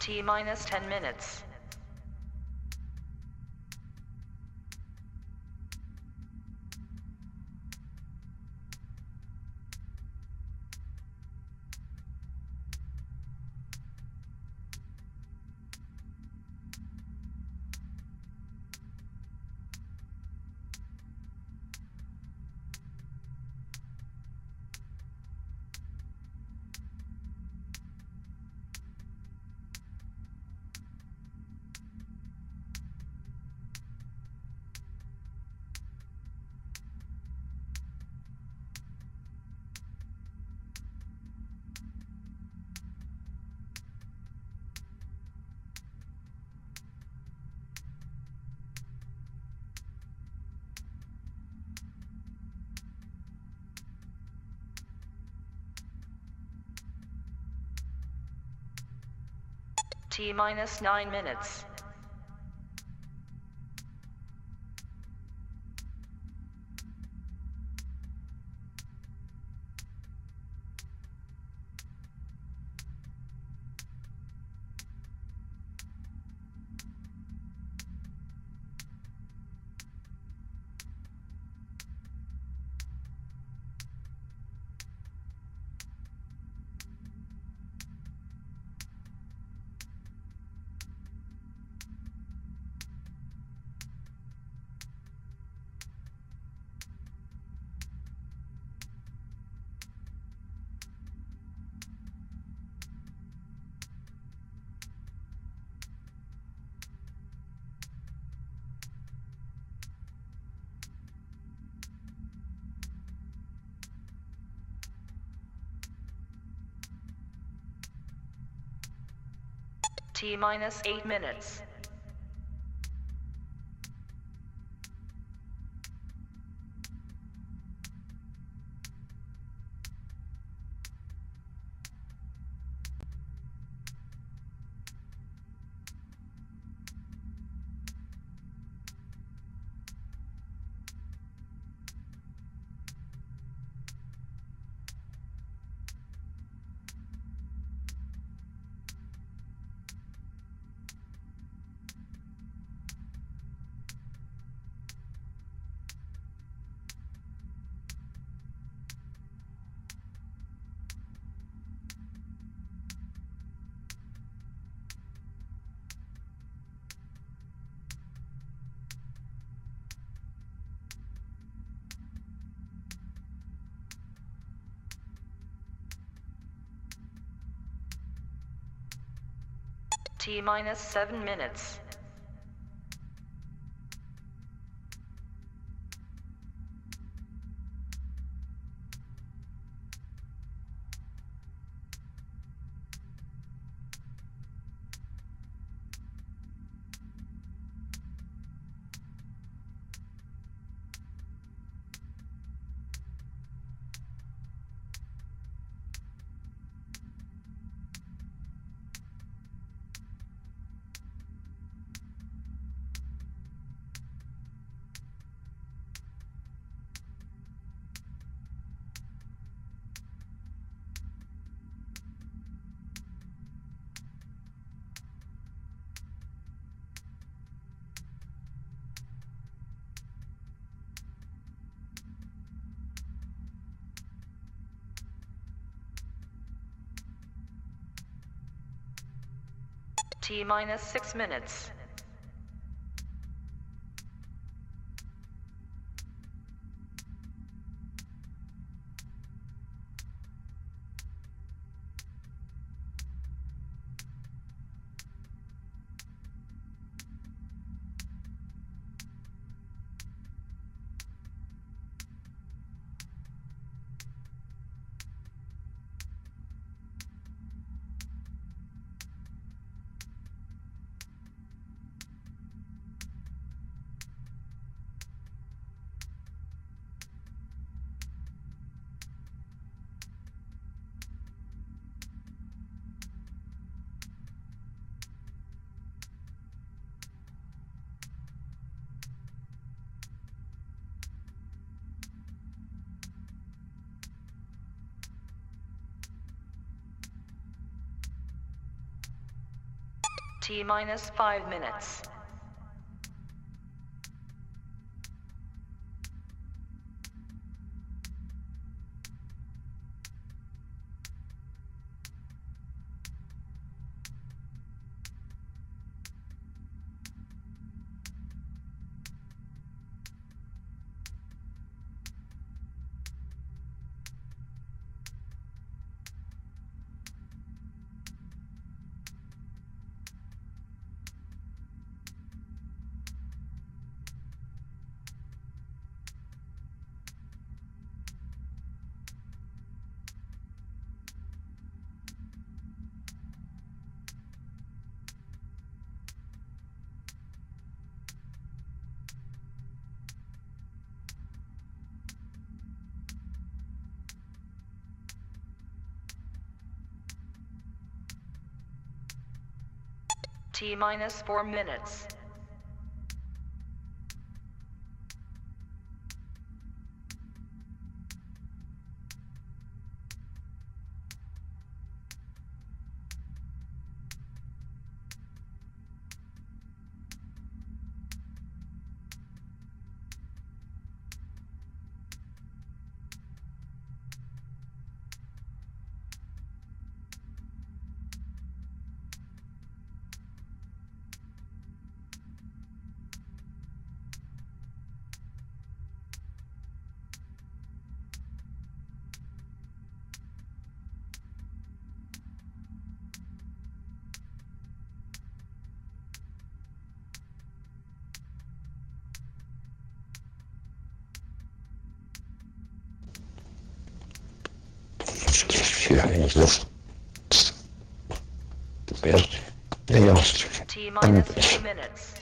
T minus 10 minutes. T minus 9 minutes. T minus 8 minutes. T minus 7 minutes. T minus 6 minutes. T minus 5 minutes. T minus 4 minutes. T minus 2 minutes.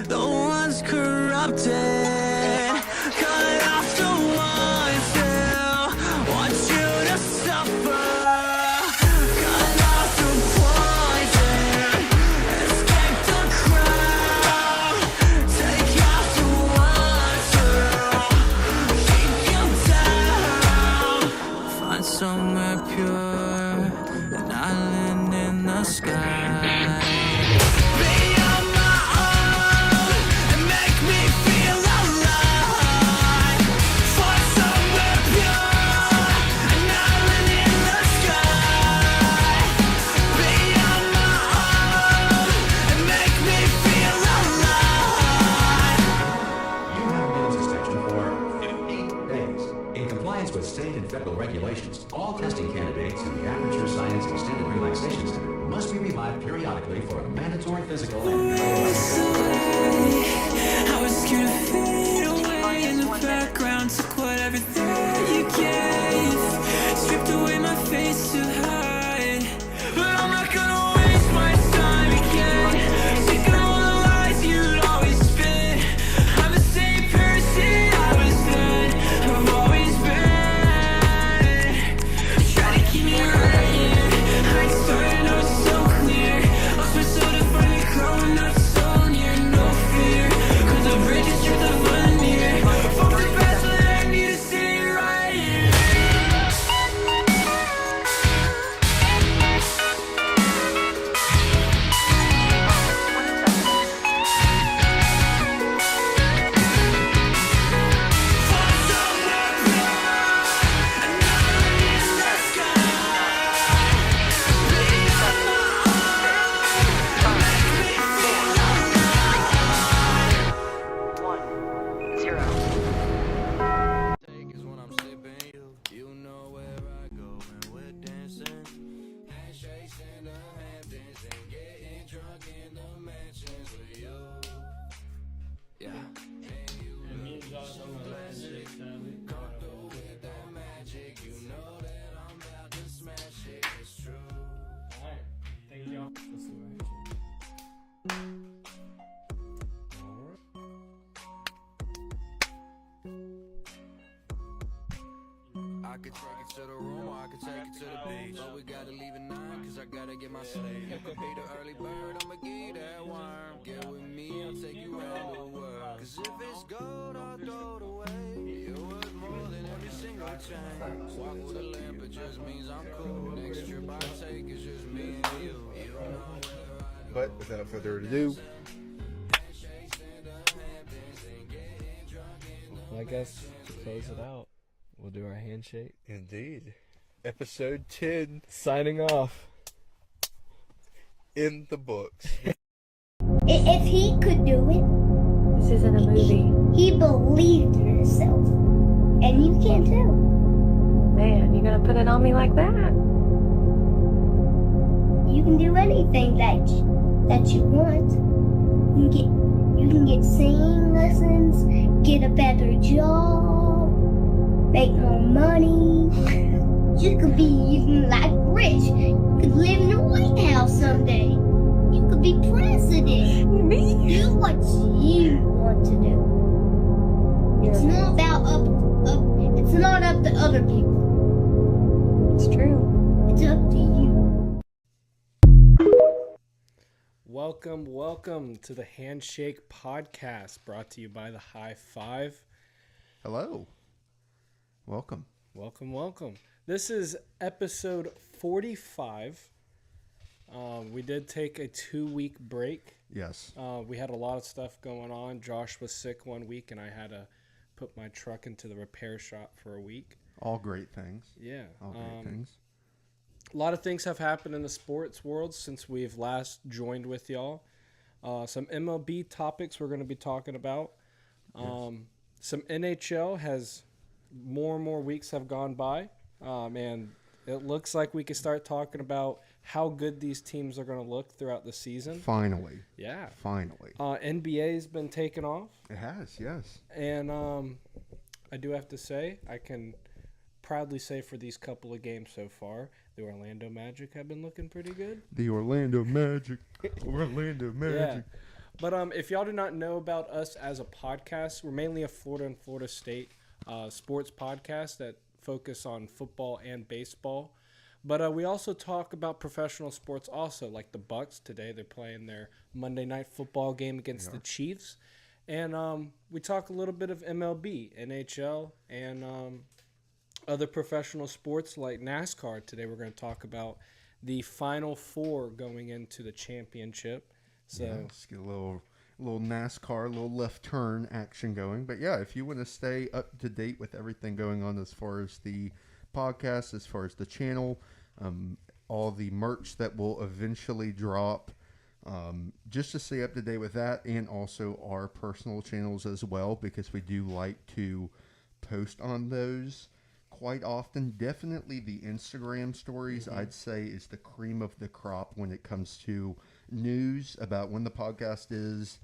The ones corrupted, cut off the ones who want you to suffer, cut off the poison, escape the crowd, take out the ones who keep you down. Find somewhere pure, an island in the sky. With state and federal regulations, all testing candidates in the Aperture Science Extended Relaxation Center must be revived periodically for a mandatory physical and I was scared to fade away in the background, took what everything you gave, stripped away my face to hide, but I'm not gonna waste my time again, thinking of all the lies you'd always spin. I'm the same person I was then, I've always been. Starting out so clear, lost myself to find it growing up so could take it to the room or I could take it to the beach. But we gotta leave at 9 cause I gotta get my sleep. You could be the early bird, I'ma give you that worm. Get with me, I'll take you around the world. Cause if it's gold, I'll throw it away. You're worth more than every single chain. Walk with a lamp, it just means I'm cool. Next trip I take is just me and you. You know But without further ado, I guess to close it out, we'll do our handshake. indeed, episode 10 Signing off. in the books. If he could do it, This isn't a movie. he believed in himself. And you can too. Man, you're gonna put it on me like that? You can do anything that you want. You can get singing lessons, get a better job, make more money. You could be even like rich. You could live in the White House someday. You could be president. Me? Do what you want to do. It's not about it's not up to other people. It's true. It's up to you. Welcome to the Handshake podcast, brought to you by the High Five. Hello. Welcome. Welcome. This is episode 45. We did take a 2-week break. Yes. We had a lot of stuff going on. Josh was sick 1 week, and I had to put my truck into the repair shop for a week. All great things. Yeah. All great things. A lot of things have happened in the sports world since we've last joined with y'all. Some MLB topics we're going to be talking about. Some NHL has more and more weeks have gone by. And it looks like we can start talking about how good these teams are going to look throughout the season. Finally. Yeah. Finally. NBA's been taken off. It has, yes. And I do have to say, I can proudly say for these couple of games so far, the Orlando Magic have been looking pretty good. The Orlando Magic. Orlando Magic. Yeah. But if y'all do not know about us as a podcast, we're mainly a Florida and Florida State sports podcast that focus on football and baseball. But we also talk about professional sports also, like the Bucks. Today they're playing their Monday Night Football game against the Chiefs. And we talk a little bit of MLB, NHL, and other professional sports like NASCAR. Today we're going to talk about the Final Four going into the championship. So let's get a little NASCAR, a little left turn action going. But yeah, if you want to stay up to date with everything going on as far as the podcast, as far as the channel, all the merch that will eventually drop, just to stay up to date with that, and also our personal channels as well, because we do like to post on those quite often. Definitely the Instagram stories, I'd say, is the cream of the crop when it comes to news about when the podcast is,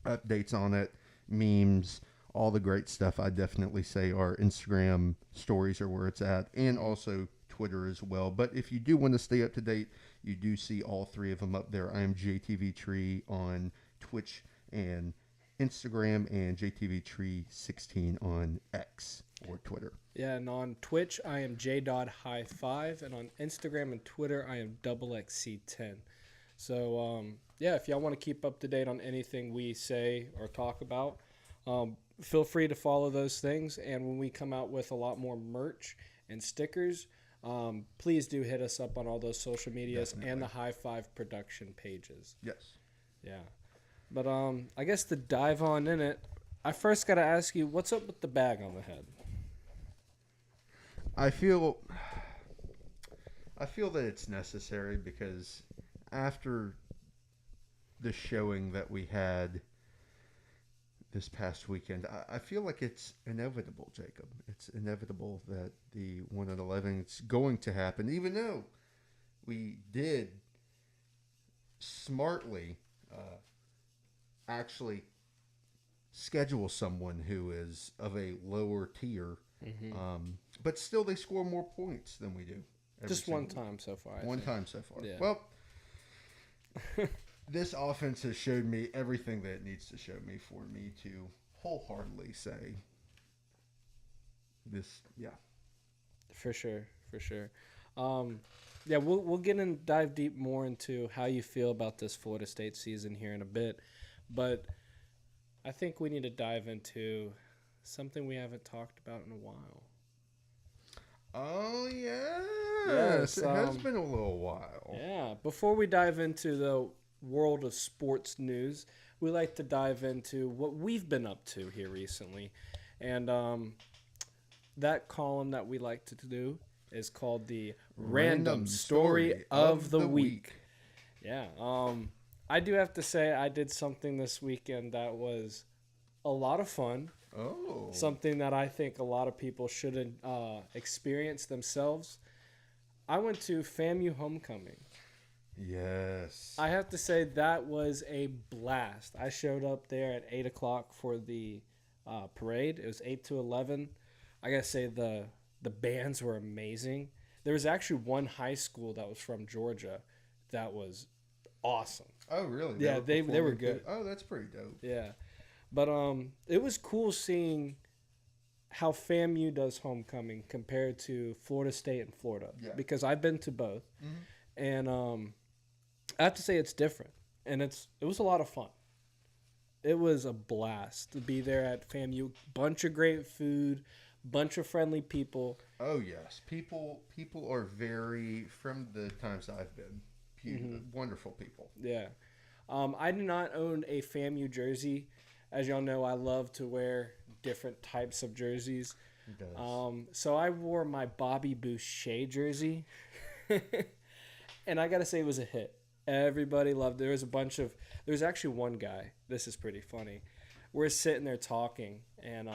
updates on it, memes, all the great stuff. I definitely say our Instagram stories are where it's at, and also Twitter as well. But if you do want to stay up to date, you do see all three of them up there. I am JTV Tree on Twitch and Instagram, and JTV Tree 16 on X or Twitter. yeah, and on Twitch I am j.high5, and on Instagram and Twitter I am XXC10. So yeah, if y'all want to keep up to date on anything we say or talk about, feel free to follow those things. And when we come out with a lot more merch and stickers, please do hit us up on all those social medias. Definitely. And the High Five production pages. Yes. Yeah. But I guess to dive on in it, I first got to ask you, what's up with the bag on the head? I feel that it's necessary because after the showing that we had this past weekend, I feel like it's inevitable, Jacob. It's inevitable that the 1 in 11 is going to happen, even though we did smartly actually schedule someone who is of a lower tier. But still, they score more points than we do. Just one time so far. One time so far. Yeah. Well, this offense has showed me everything that it needs to show me for me to wholeheartedly say this. Yeah. For sure, for sure. Yeah, we'll get and dive deep more into how you feel about this Florida State season here in a bit, but I think we need to dive into something we haven't talked about in a while. Oh, yes. Yes, It has been a little while. Yeah, before we dive into the world of sports news, we like to dive into what we've been up to here recently, and that column that we like to do is called the Random Story of the Week. Yeah. I do have to say I did something this weekend that was a lot of fun. Oh. Something that I think a lot of people should experience themselves. I went to FAMU homecoming. Yes. I have to say that was a blast. I showed up there at 8 o'clock for the parade. It was 8 to 11. I got to say the bands were amazing. There was actually one high school that was from Georgia that was awesome. Oh, really? Yeah, they were good. Oh, that's pretty dope. Yeah. But it was cool seeing how FAMU does homecoming compared to Florida State and Florida. Yeah. Because I've been to both. Mm-hmm. And I have to say it's different. And it was a lot of fun. It was a blast to be there at FAMU. Bunch of great food, bunch of friendly people. Oh, yes. People are very, from the times I've been, wonderful people. Yeah. I do not own a FAMU jersey. As y'all know, I love to wear different types of jerseys. It does. So I wore my Bobby Boucher jersey. And I got to say it was a hit. Everybody loved it. There was actually one guy. This is pretty funny. We're sitting there talking, and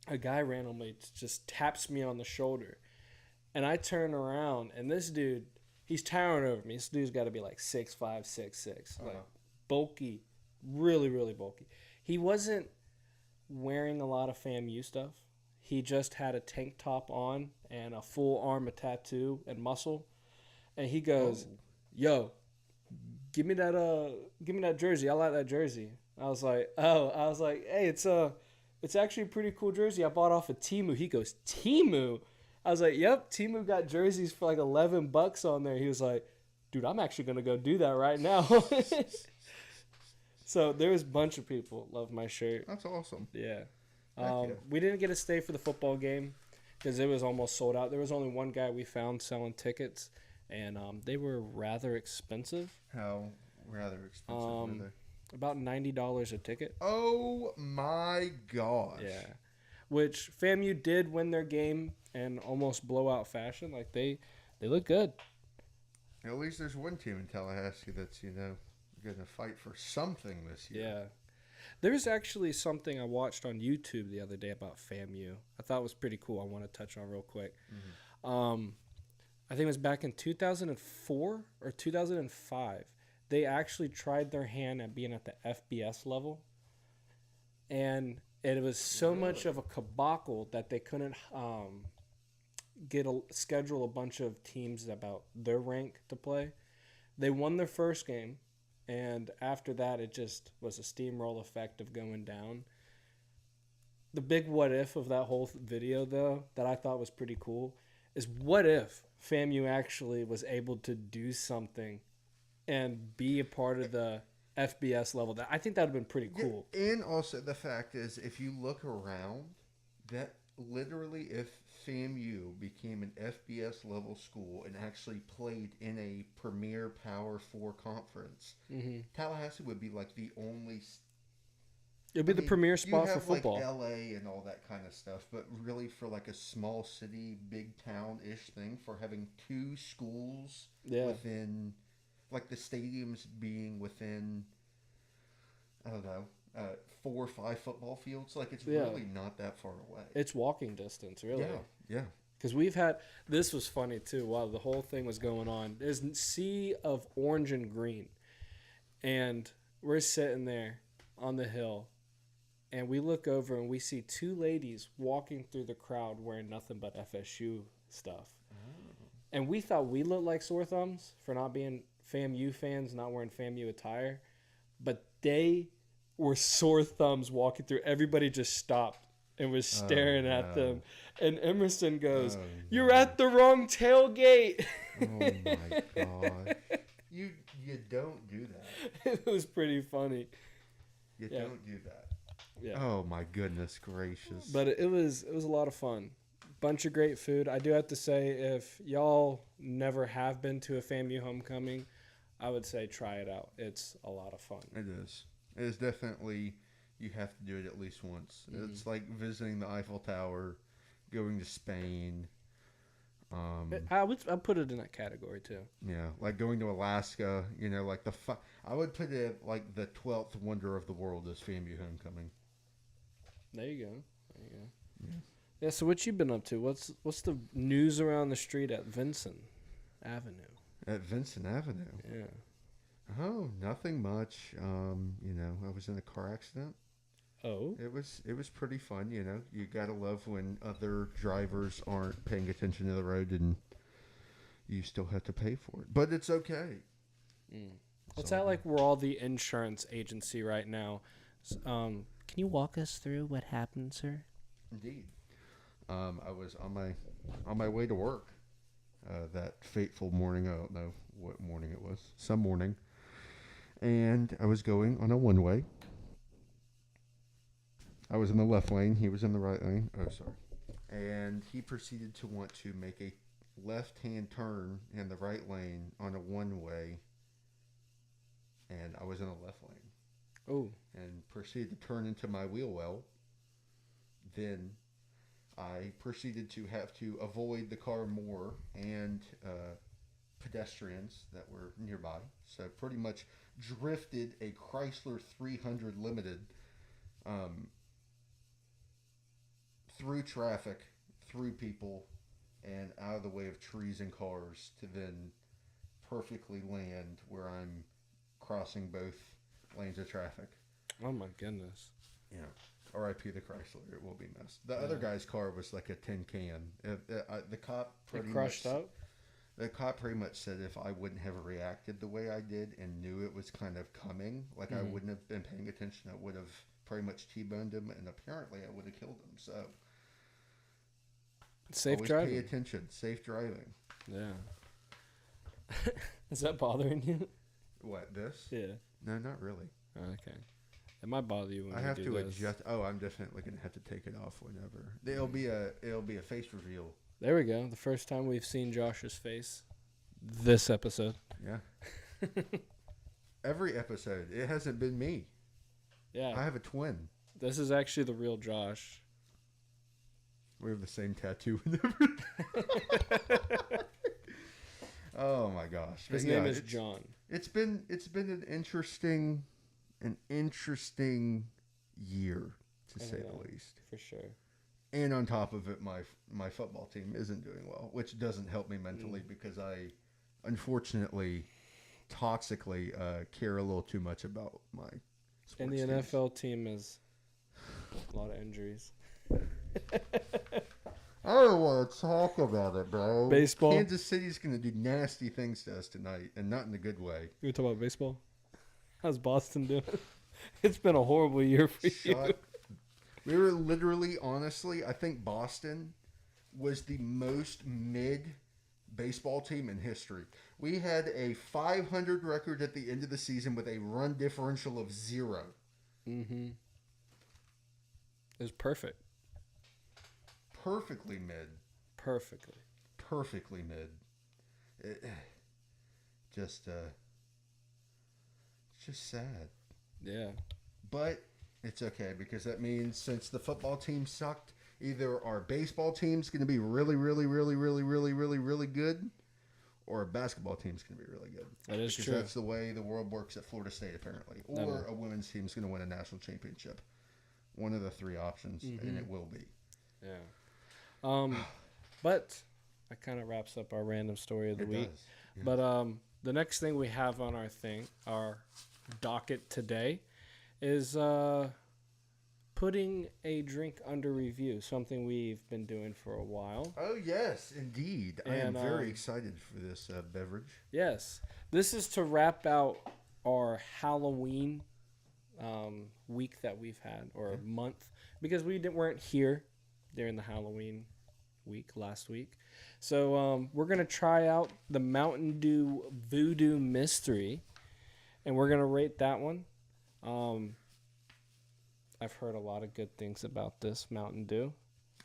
a guy randomly just taps me on the shoulder. And I turn around, and this dude, he's towering over me. This dude's got to be like 6'5", 6'6", like bulky, really, really bulky. He wasn't wearing a lot of FAMU stuff. He just had a tank top on and a full arm of tattoo and muscle. And he goes, "Yo, give me that jersey. I like that jersey." I was like, "Hey, it's actually a pretty cool jersey. I bought off of Temu." He goes, "Temu?" I was like, "Yep, Temu got jerseys for like $11 on there." He was like, "Dude, I'm actually gonna go do that right now." So there was a bunch of people love my shirt. That's awesome. Yeah. Yeah. We didn't get to stay for the football game because it was almost sold out. There was only one guy we found selling tickets, and they were rather expensive. How rather expensive were they? About $90 a ticket. Oh my gosh. Yeah. Which FAMU did win their game in almost blowout fashion. Like they look good. At least there's one team in Tallahassee that's, going to fight for something this year. Yeah. There's actually something I watched on YouTube the other day about FAMU. I thought it was pretty cool. I want to touch on real quick. Mm-hmm. I think it was back in 2004 or 2005. They actually tried their hand at being at the FBS level. And it was so much of a cabal that they couldn't schedule a bunch of teams about their rank to play. They won their first game. And after that, it just was a steamroll effect of going down. The big what if of that whole video, though, that I thought was pretty cool, is what if FAMU actually was able to do something and be a part of the FBS level? I think that would have been pretty cool. Yeah, and also the fact is, if you look around, that literally if FAMU became an FBS level school and actually played in a premier Power 4 conference, Tallahassee would be like the only. It would be the premier spot for football. You have like LA and all that kind of stuff, but really for like a small city, big town-ish thing, for having two schools within, like the stadiums being within, I don't know, 4 or 5 football fields. Like, it's really not that far away. It's walking distance, really. Yeah. Because we've had, this was funny too, while the whole thing was going on. There's a sea of orange and green. And we're sitting there on the hill, and we look over and we see 2 ladies walking through the crowd wearing nothing but FSU stuff. And we thought we looked like sore thumbs for not being FAMU fans, not wearing FAMU attire. But they were sore thumbs walking through. Everybody just stopped and was staring at no. them. And Emerson goes, Oh, "You're at the wrong tailgate." Oh my gosh. You don't do that. It was pretty funny. You Yeah. don't do that. Yeah. Oh my goodness gracious. But it was a lot of fun. Bunch of great food. I do have to say, if y'all never have been to a FAMU homecoming, I would say try it out. It's a lot of fun. It is. It is definitely, you have to do it at least once. Mm-hmm. It's like visiting the Eiffel Tower, going to Spain. I'd put it in that category too. Yeah, like going to Alaska, like I would put it like the 12th wonder of the world is FAMU homecoming. There you go. Yeah. So what you been up to? What's the news around the street at Vincent Avenue? At Vincent Avenue? Yeah. Oh, nothing much. I was in a car accident. Oh. It was pretty fun, You gotta love when other drivers aren't paying attention to the road and you still have to pay for it. But it's okay. It's not like we're all the insurance agency right now. Can you walk us through what happened, sir? Indeed. I was on my way to work that fateful morning. I don't know what morning it was. Some morning. And I was going on a one-way. I was in the left lane. He was in the right lane. Oh, sorry. And he proceeded to want to make a left-hand turn in the right lane on a one-way. And I was in the left lane. Oh. And proceeded to turn into my wheel well. Then I proceeded to have to avoid the car more and pedestrians that were nearby. So pretty much drifted a Chrysler 300 Limited through traffic, through people, and out of the way of trees and cars to then perfectly land where I'm crossing both lanes of traffic. Oh my goodness. Yeah. R.I.P. the Chrysler. It will be missed. The other guy's car was like a tin can. The cop pretty crushed much, up? The cop pretty much said if I wouldn't have reacted the way I did and knew it was kind of coming, like I wouldn't have been paying attention, I would have pretty much T-boned him, and apparently I would have killed him. So safe always driving. pay attention. Safe driving. Yeah. Is that bothering you? What, this? Yeah. No, not really. Okay. It might bother you when I you have do to this. adjust. Oh, I'm definitely gonna have to take it off whenever. It'll be a face reveal. There we go. The first time we've seen Josh's face this episode. Yeah. Every episode. It hasn't been me. Yeah. I have a twin. This is actually the real Josh. We have the same tattoo and everything. Oh my gosh. His But name is John. It's been an interesting year, to say the least. For sure. And on top of it, my football team isn't doing well, which doesn't help me mentally because I, unfortunately, toxically care a little too much about my sports And the teams. NFL team is a lot of injuries. I don't want to talk about it, bro. Baseball? Kansas City's going to do nasty things to us tonight, and not in a good way. You want to talk about baseball? How's Boston doing? It's been a horrible year for you. We were literally, honestly, I think Boston was the most mid baseball team in history. We had a 500 record at the end of the season with a run differential of 0. Mm-hmm. It was perfect. Perfectly mid. Perfectly. Mid. It's just sad. Yeah. But it's okay because that means since the football team sucked, either our baseball team's going to be really, really, really, really, really, really, really good, or our basketball team's going to be really good. That is because true. That's the way the world works at Florida State, apparently. Or a women's team's going to win a national championship. One of the three options, and it will be. Yeah. But that kind of wraps up our random story of the week. Does. Yeah. But the next thing we have on our docket today, is putting a drink under review, something we've been doing for a while. Oh, yes, indeed. I am And, very excited for this beverage. Yes. This is to wrap out our Halloween week that we've had, or month, because weren't here during the Halloween week last week. So we're going to try out the Mountain Dew Voodoo Mystery, and we're going to rate that one. I've heard a lot of good things about this Mountain Dew.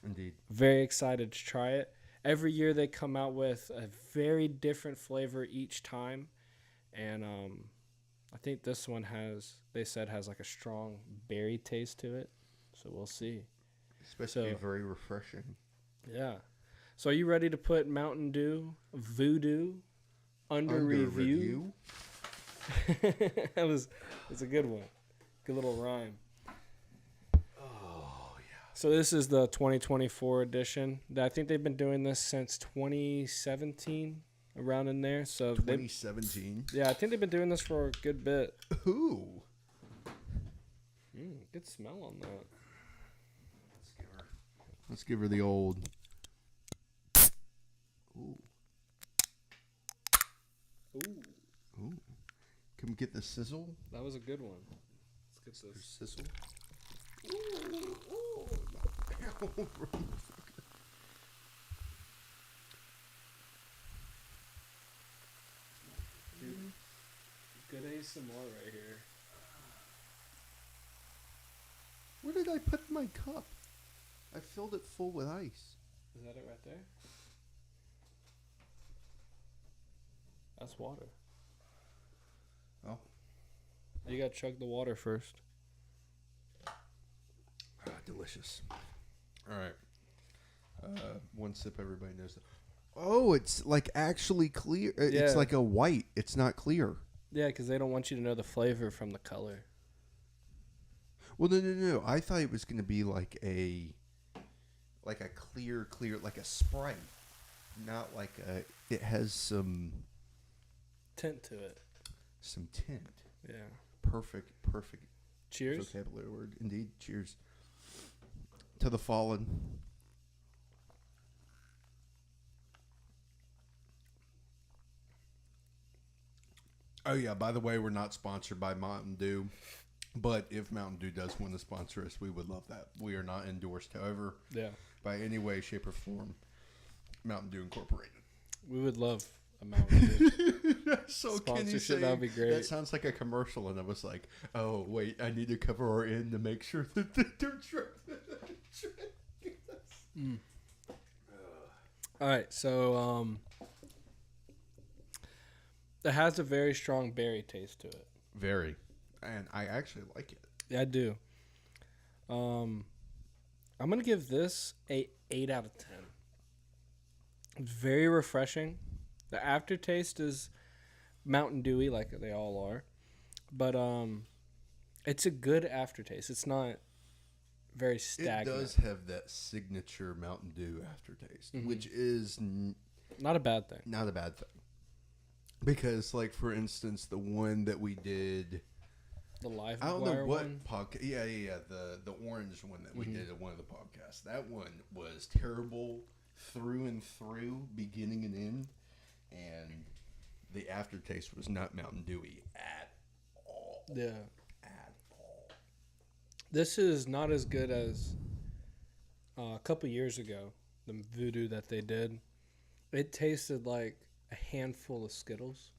Indeed. Very excited to try it. Every year they come out with a very different flavor each time. And I think this one has like a strong berry taste to it. So we'll see. It's supposed to be very refreshing. Yeah. So are you ready to put Mountain Dew Voodoo under review? It's a good one. Good little rhyme. Oh, yeah. So this is the 2024 edition. I think they've been doing this since 2017, around in there. So 2017? Yeah, I think they've been doing this for a good bit. Ooh. Good smell on that. Let's give her the old. Ooh. Ooh. Can we get the sizzle? That was a good one. Let's get this. Sizzle. Dude, good ASMR right here. Where did I put my cup? I filled it full with ice. Is that it right there? That's water. Oh. You gotta chug the water first. Delicious. All right. One sip, everybody knows that. Oh, it's like actually clear. It's Yeah. like a white. It's not clear. Yeah, because they don't want you to know the flavor from the color. Well, no. I thought it was going to be like a clear, like a Sprite. Not like a, it has some Tint to it. Some tint. Yeah. Perfect. Cheers. Vocabulary word. Indeed. Cheers. To the fallen. Oh, yeah. By the way, we're not sponsored by Mountain Dew. But if Mountain Dew does want to sponsor us, we would love that. We are not endorsed, however, by any way, shape, or form. Mountain Dew Incorporated. We would love a Mountain Dew So sponsorship. That would be great. That sounds like a commercial, and I was like, "Oh wait, I need to cover our end to make sure that they don't try." All right, so it has a very strong berry taste to it. Very, and I actually like it. Yeah, I do. I'm gonna give this a 8 out of 10. It's very refreshing. The aftertaste is Mountain Dewy, like they all are, but it's a good aftertaste. It's not very stagnant. It does have that signature Mountain Dew aftertaste, which is not a bad thing. Not a bad thing, because, like, for instance, the one that we did. The live. I don't know what one? podcast. Yeah. The orange one that we did at one of the podcasts. That one was terrible through and through, beginning and end, and the aftertaste was not Mountain Dewy at all. Yeah. At all. This is not as good as a couple years ago, the Voodoo that they did. It tasted like a handful of Skittles,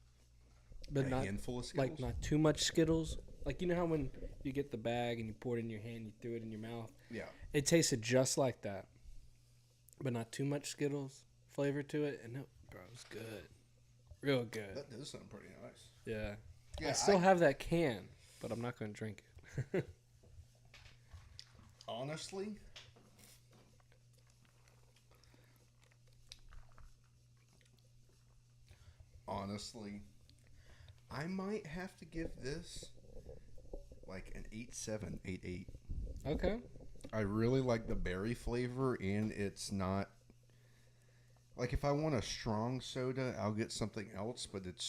but not handful of Skittles? like not too much Skittles. Like, you know how when you get the bag and you pour it in your hand, you threw it in your mouth? Yeah. It tasted just like that, but not too much Skittles flavor to it. And it was good. Real good. That does sound pretty nice. Yeah. Yeah, I still have that can, but I'm not going to drink it. Honestly, I might have to give this like an 8.7, 8.8. Okay. I really like the berry flavor, and it's not like, if I want a strong soda, I'll get something else, but it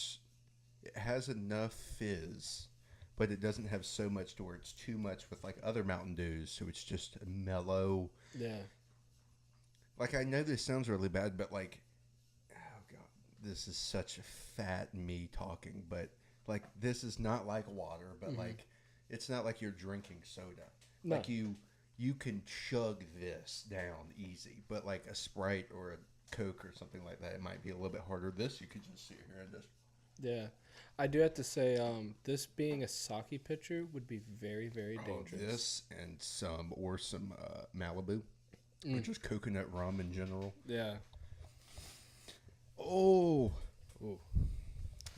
has enough fizz, but it doesn't have so much to where it's too much with like other Mountain Dews, so it's just mellow. Yeah. Like, I know this sounds really bad, but like, oh god, this is such a fat me talking, but like, this is not like water, but like, It's not like you're drinking soda. No. Like you can chug this down easy, but like a Sprite or a Coke or something like that, it might be a little bit harder. This you could just sit here and just. Yeah, I do have to say, this being a sake pitcher would be very, very dangerous. This and some Malibu, or just coconut rum in general. Yeah. Oh,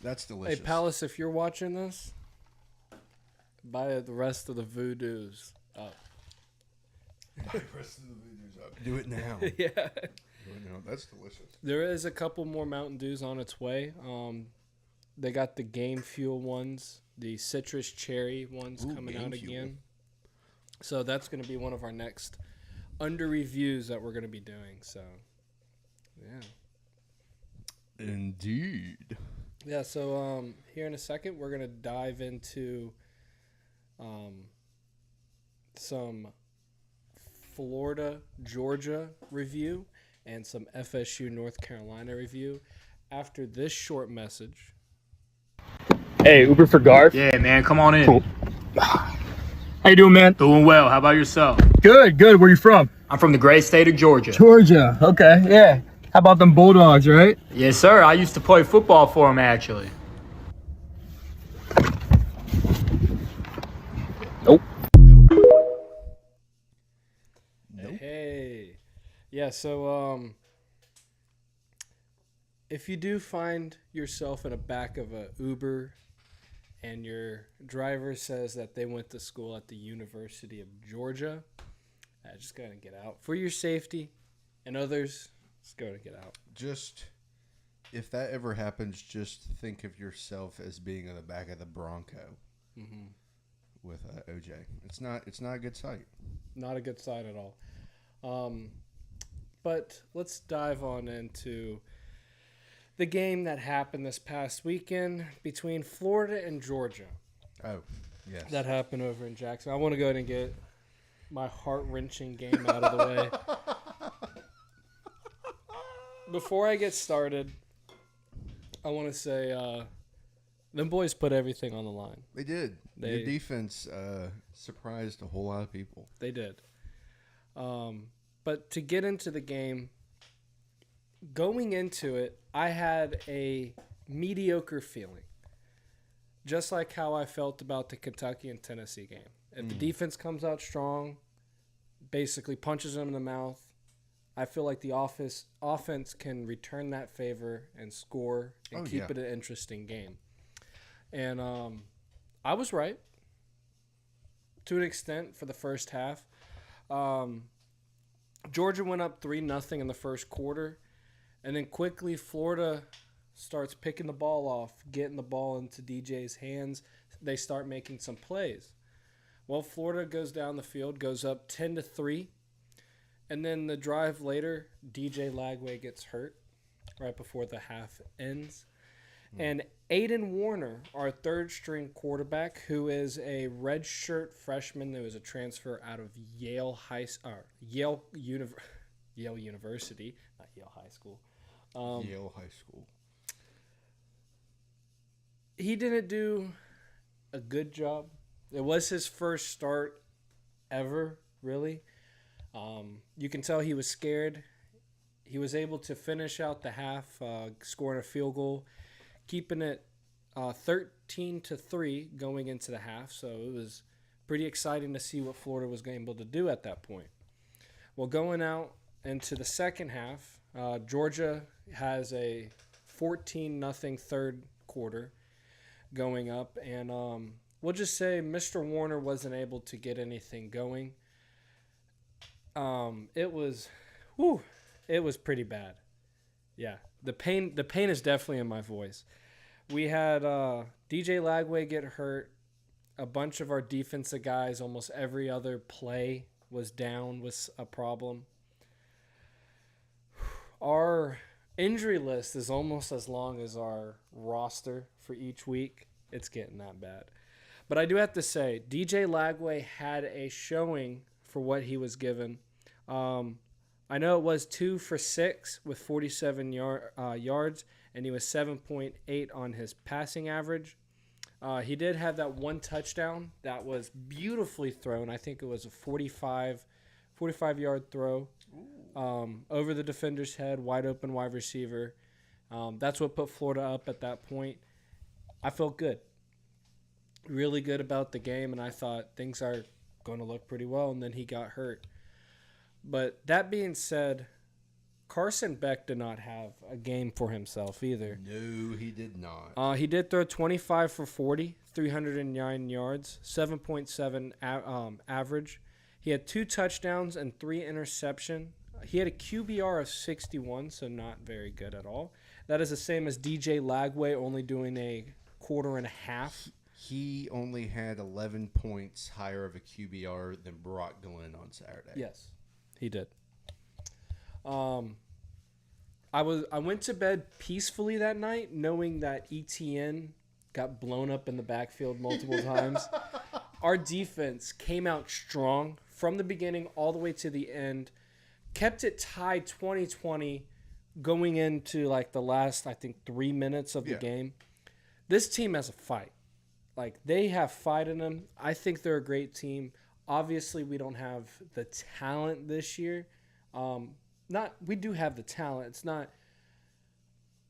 that's delicious. Hey, Palace, if you're watching this, buy the rest of the Voodoos up. Buy the rest of the Voodoos up. Do it now. Yeah. Do it now. That's delicious. There is a couple more Mountain Dews on its way. They got the Game Fuel ones, the citrus cherry ones coming out again. So that's going to be one of our next under reviews that we're going to be doing. So, yeah. Indeed. Yeah, so here in a second, we're going to dive into some Florida, Georgia review and some FSU, North Carolina review after this short message. Hey, Uber for Garth? Yeah, man, come on in. Cool. How you doing, man? Doing well. How about yourself? Good. Where you from? I'm from the great state of Georgia. Georgia. Okay, yeah. How about them Bulldogs, right? Yes, sir. I used to play football for them, actually. Nope. Hey. Yeah, so if you do find yourself in the back of a Uber and your driver says that they went to school at the University of Georgia, just go ahead and get out. For your safety and others, just go ahead and get out. Just, if that ever happens, just think of yourself as being in the back of the Bronco with OJ. It's not a good sight. Not a good sight at all. But let's dive on into the game that happened this past weekend between Florida and Georgia. Oh, yes. That happened over in Jackson. I want to go ahead and get my heart-wrenching game out of the way. Before I get started, I want to say them boys put everything on the line. They did. Your defense surprised a whole lot of people. They did. But to get into the game, going into it, I had a mediocre feeling. Just like how I felt about the Kentucky and Tennessee game. If the defense comes out strong, basically punches them in the mouth, I feel like the offense can return that favor and score and keep it an interesting game. And I was right to an extent for the first half. Georgia went up 3-0 in the first quarter, and then quickly Florida starts picking the ball off, getting the ball into DJ's hands. They start making some plays. Well, Florida goes down the field, goes up 10-3, and then the drive later, DJ Lagway gets hurt right before the half ends. And Aiden Warner, our third-string quarterback, who is a redshirt freshman that was a transfer out of Yale University, not Yale High School. Yale High School. He didn't do a good job. It was his first start ever, really. You can tell he was scared. He was able to finish out the half, scoring a field goal, keeping it 13-3 going into the half. So it was pretty exciting to see what Florida was able to do at that point. Well, going out into the second half, Georgia has a 14-0 third quarter going up. And we'll just say Mr. Warner wasn't able to get anything going. It was pretty bad. Yeah, the pain is definitely in my voice. We had DJ Lagway get hurt. A bunch of our defensive guys, almost every other play was down, was a problem. Our injury list is almost as long as our roster for each week. It's getting that bad. But I do have to say, DJ Lagway had a showing for what he was given. I know it was 2 for 6 with 47 yards, and he was 7.8 on his passing average. He did have that one touchdown that was beautifully thrown. I think it was a 45-yard throw over the defender's head, wide open wide receiver. That's what put Florida up at that point. I felt good. Really good about the game, and I thought things are going to look pretty well, and then he got hurt. But that being said, Carson Beck did not have a game for himself either. No, he did not. He did throw 25 for 40, 309 yards, 7.7 average. He had 2 touchdowns and 3 interceptions. He had a QBR of 61, so not very good at all. That is the same as DJ Lagway, only doing a quarter and a half. He only had 11 points higher of a QBR than Brock Glenn on Saturday. Yes, he did. I went to bed peacefully that night, knowing that ETN got blown up in the backfield multiple times. Our defense came out strong from the beginning all the way to the end, kept it tied 20-20 going into like the last, I think, 3 minutes of the game. This team has a fight. Like, they have fight in them. I think they're a great team. Obviously, we don't have the talent this year. We do have the talent. It's not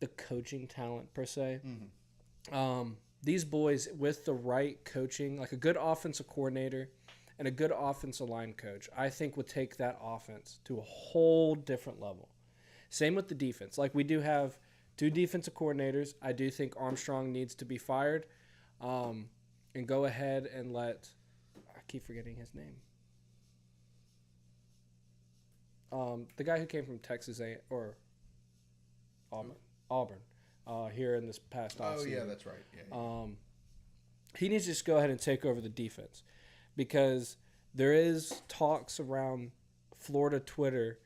the coaching talent per se. Mm-hmm. These boys with the right coaching, like a good offensive coordinator and a good offensive line coach, I think would take that offense to a whole different level. Same with the defense. Like, we do have 2 defensive coordinators. I do think Armstrong needs to be fired, and go ahead and let – I keep forgetting his name. The guy who came from Texas or Auburn here in this past offseason. Oh, yeah, that's right. Yeah. He needs to just go ahead and take over the defense, because there is talks around Florida Twitter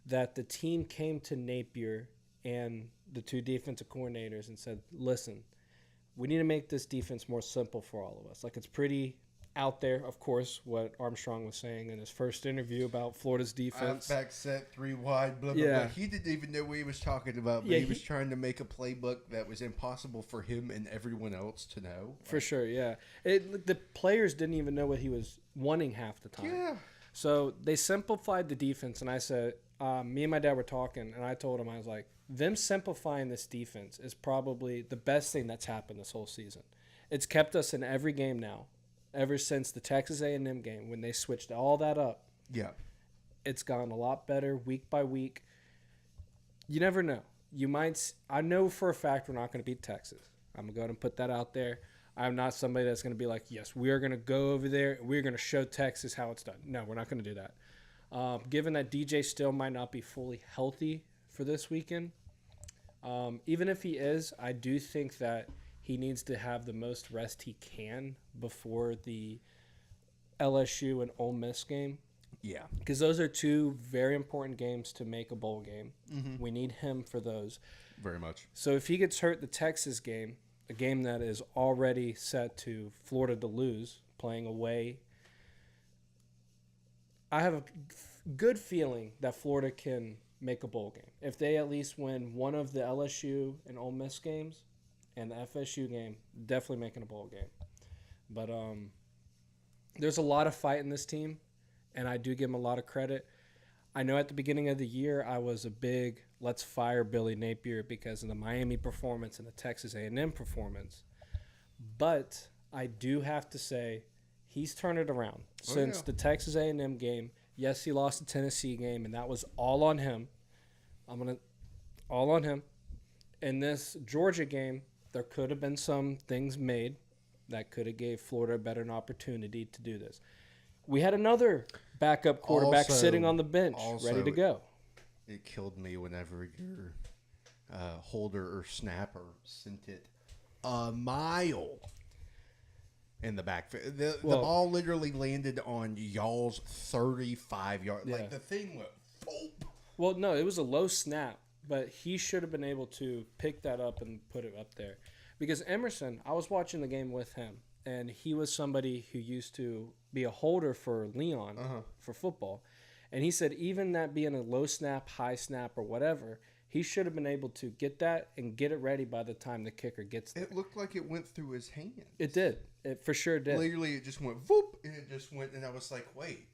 that the team came to Napier and the 2 defensive coordinators and said, listen, we need to make this defense more simple for all of us. Like, it's pretty out there, of course, what Armstrong was saying in his first interview about Florida's defense. Back set, 3 wide, blah, blah, blah. He didn't even know what he was talking about, but he was trying to make a playbook that was impossible for him and everyone else to know. For sure, yeah. The players didn't even know what he was wanting half the time. Yeah. So they simplified the defense, and I said, me and my dad were talking, and I told him, I was like, them simplifying this defense is probably the best thing that's happened this whole season. It's kept us in every game now. Ever since the Texas A&M game, when they switched all that up, it's gone a lot better week by week. You never know. I know for a fact we're not going to beat Texas. I'm going to go ahead and put that out there. I'm not somebody that's going to be like, yes, we are going to go over there and we're going to show Texas how it's done. No, we're not going to do that. Given that DJ still might not be fully healthy for this weekend, even if he is, I do think that he needs to have the most rest he can before the LSU and Ole Miss game. Yeah. Because those are 2 very important games to make a bowl game. Mm-hmm. We need him for those. Very much. So if he gets hurt the Texas game, a game that is already set to Florida to lose, playing away, I have a good feeling that Florida can make a bowl game. If they at least win one of the LSU and Ole Miss games, and the FSU game, definitely making a bowl game. But there's a lot of fight in this team, and I do give them a lot of credit. I know at the beginning of the year I was a big let's fire Billy Napier because of the Miami performance and the Texas A&M performance. But I do have to say he's turned it around since the Texas A&M game. Yes, he lost the Tennessee game, and that was all on him. All on him. In this Georgia game, there could have been some things made that could have gave Florida a better opportunity to do this. We had another backup quarterback sitting on the bench, ready to go. It killed me whenever your holder or snapper sent it a mile in the backfield. The ball literally landed on y'all's 35-yard. Yeah. Like, the thing went, boop. Well, no, it was a low snap. But he should have been able to pick that up and put it up there. Because Emerson, I was watching the game with him, and he was somebody who used to be a holder for Leon for football. And he said even that being a low snap, high snap, or whatever, He should have been able to get that and get it ready by the time the kicker gets there. It looked like it went through his hand. It did. It for sure did. Literally, it just went whoop, and it just went, and I was like, wait,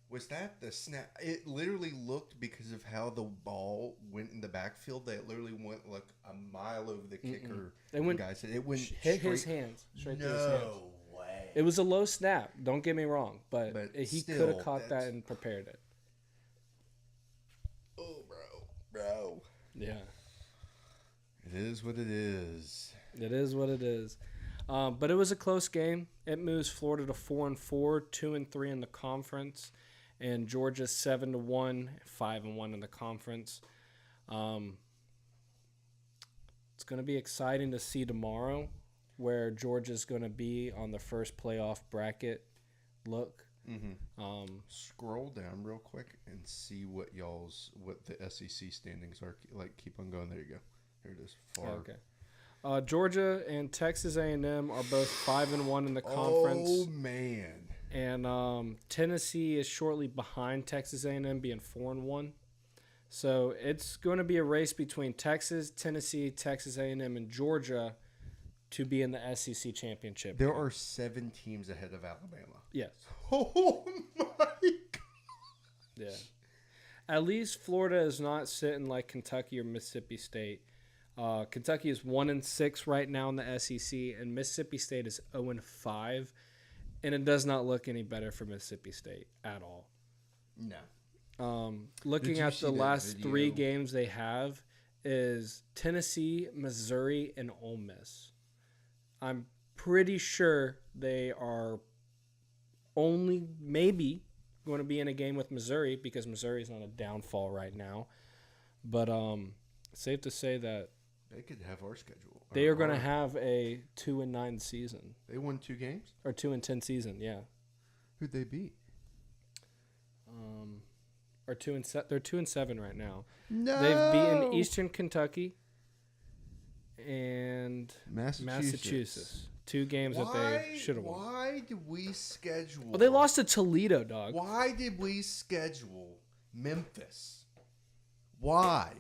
was that the snap? It literally looked, because of how the ball went in the backfield, that it literally went like a mile over the kicker. It went, guys, it went hit his hands. Straight through his hands. No way. It was a low snap. Don't get me wrong, but he still, could have caught that and prepared it. Oh, bro. Yeah. It is what it is. It is what it is. But it was a close game. It moves Florida to 4-4, 2-3 in the conference, and Georgia 7-1, 5-1 in the conference. It's going to be exciting to see tomorrow, where Georgia's going to be on the first playoff bracket look. Scroll down real quick and see what the SEC standings are. Like, keep on going. There you go. Here it is. Far. Okay. Georgia and Texas A&M are both 5-1 in the conference. Oh man! And Tennessee is shortly behind Texas A&M, being 4-1. So it's going to be a race between Texas, Tennessee, Texas A&M, and Georgia to be in the SEC championship. There are 7 teams ahead of Alabama. Yes. Oh my God! Yeah. At least Florida is not sitting like Kentucky or Mississippi State. Kentucky is 1-6 right now in the SEC, and Mississippi State is 0-5, and it does not look any better for Mississippi State at all. No. Looking at the last 3 games they have is Tennessee, Missouri, and Ole Miss. I'm pretty sure they are only maybe going to be in a game with Missouri, because Missouri is on a downfall right now. But safe to say that they could have our schedule. They are going to have a 2-9 season. They won 2 games? Or 2-10 season, yeah. Who'd they beat? Or 2-7. They're 2-7 right now. No. They've beaten Eastern Kentucky and Massachusetts. 2 games that they should have won. Why did we schedule? Well, they lost to Toledo, dog. Why did we schedule Memphis? Why?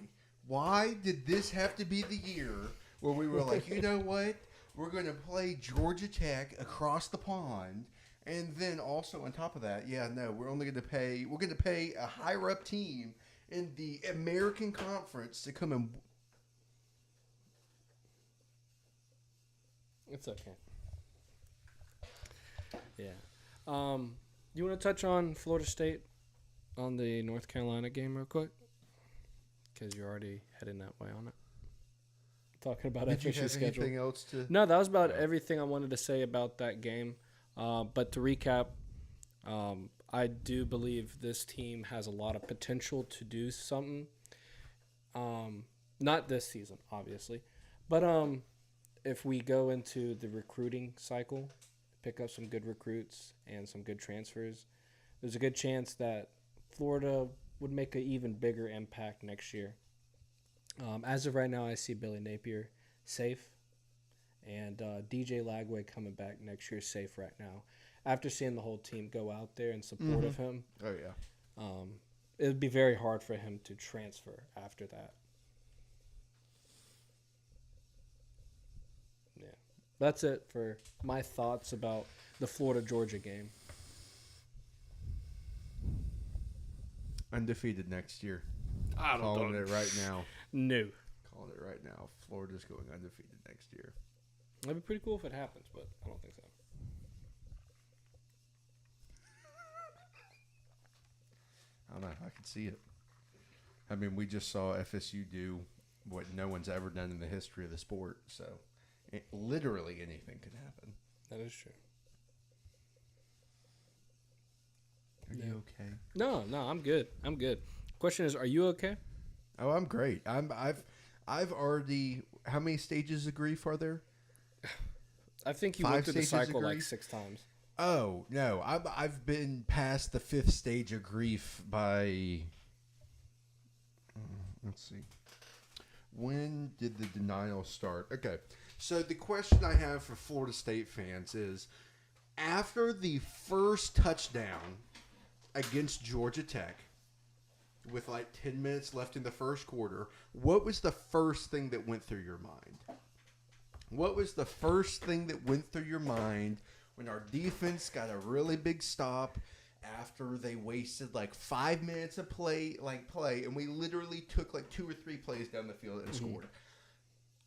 Why did this have to be the year where we were like, you know what? We're going to play Georgia Tech across the pond, and then also on top of that, we're only going to pay a higher up team in the American Conference to come and. It's okay. Yeah. You want to touch on Florida State on the North Carolina game real quick? Because you're already heading that way on it. Talking about Did you FSU have schedule. anything else to? No, that was about everything I wanted to say about that game. But to recap, I do believe this team has a lot of potential to do something. Not this season, obviously, but if we go into the recruiting cycle, pick up some good recruits and some good transfers, there's a good chance that Florida would make an even bigger impact next year. As of right now, I see Billy Napier safe, and DJ Lagway coming back next year safe right now. After seeing the whole team go out there in support of him, it would be very hard for him to transfer after that. Yeah, that's it for my thoughts about the Florida-Georgia game. Undefeated next year. I don't Calling know. it right now. No. Calling it right now. Florida's going undefeated next year. That'd be pretty cool if it happens, but I don't think so. I don't know. I could see it. I mean, we just saw FSU do what no one's ever done in the history of the sport. So, literally anything could happen. That is true. Are you okay? No, I'm good. Question is, are you okay? Oh, I'm great. I've already. How many stages of grief are there? I think you 5 went through the stages of cycle like grief? 6 times. Oh no, I've been past the 5th stage of grief by. Let's see. When did the denial start? Okay, so the question I have for Florida State fans is, after the first touchdown against Georgia Tech, with like 10 minutes left in the first quarter, what was the first thing that went through your mind? What was the first thing that went through your mind when our defense got a really big stop after they wasted like 5 minutes of play, and we literally took like 2 or 3 plays down the field and scored?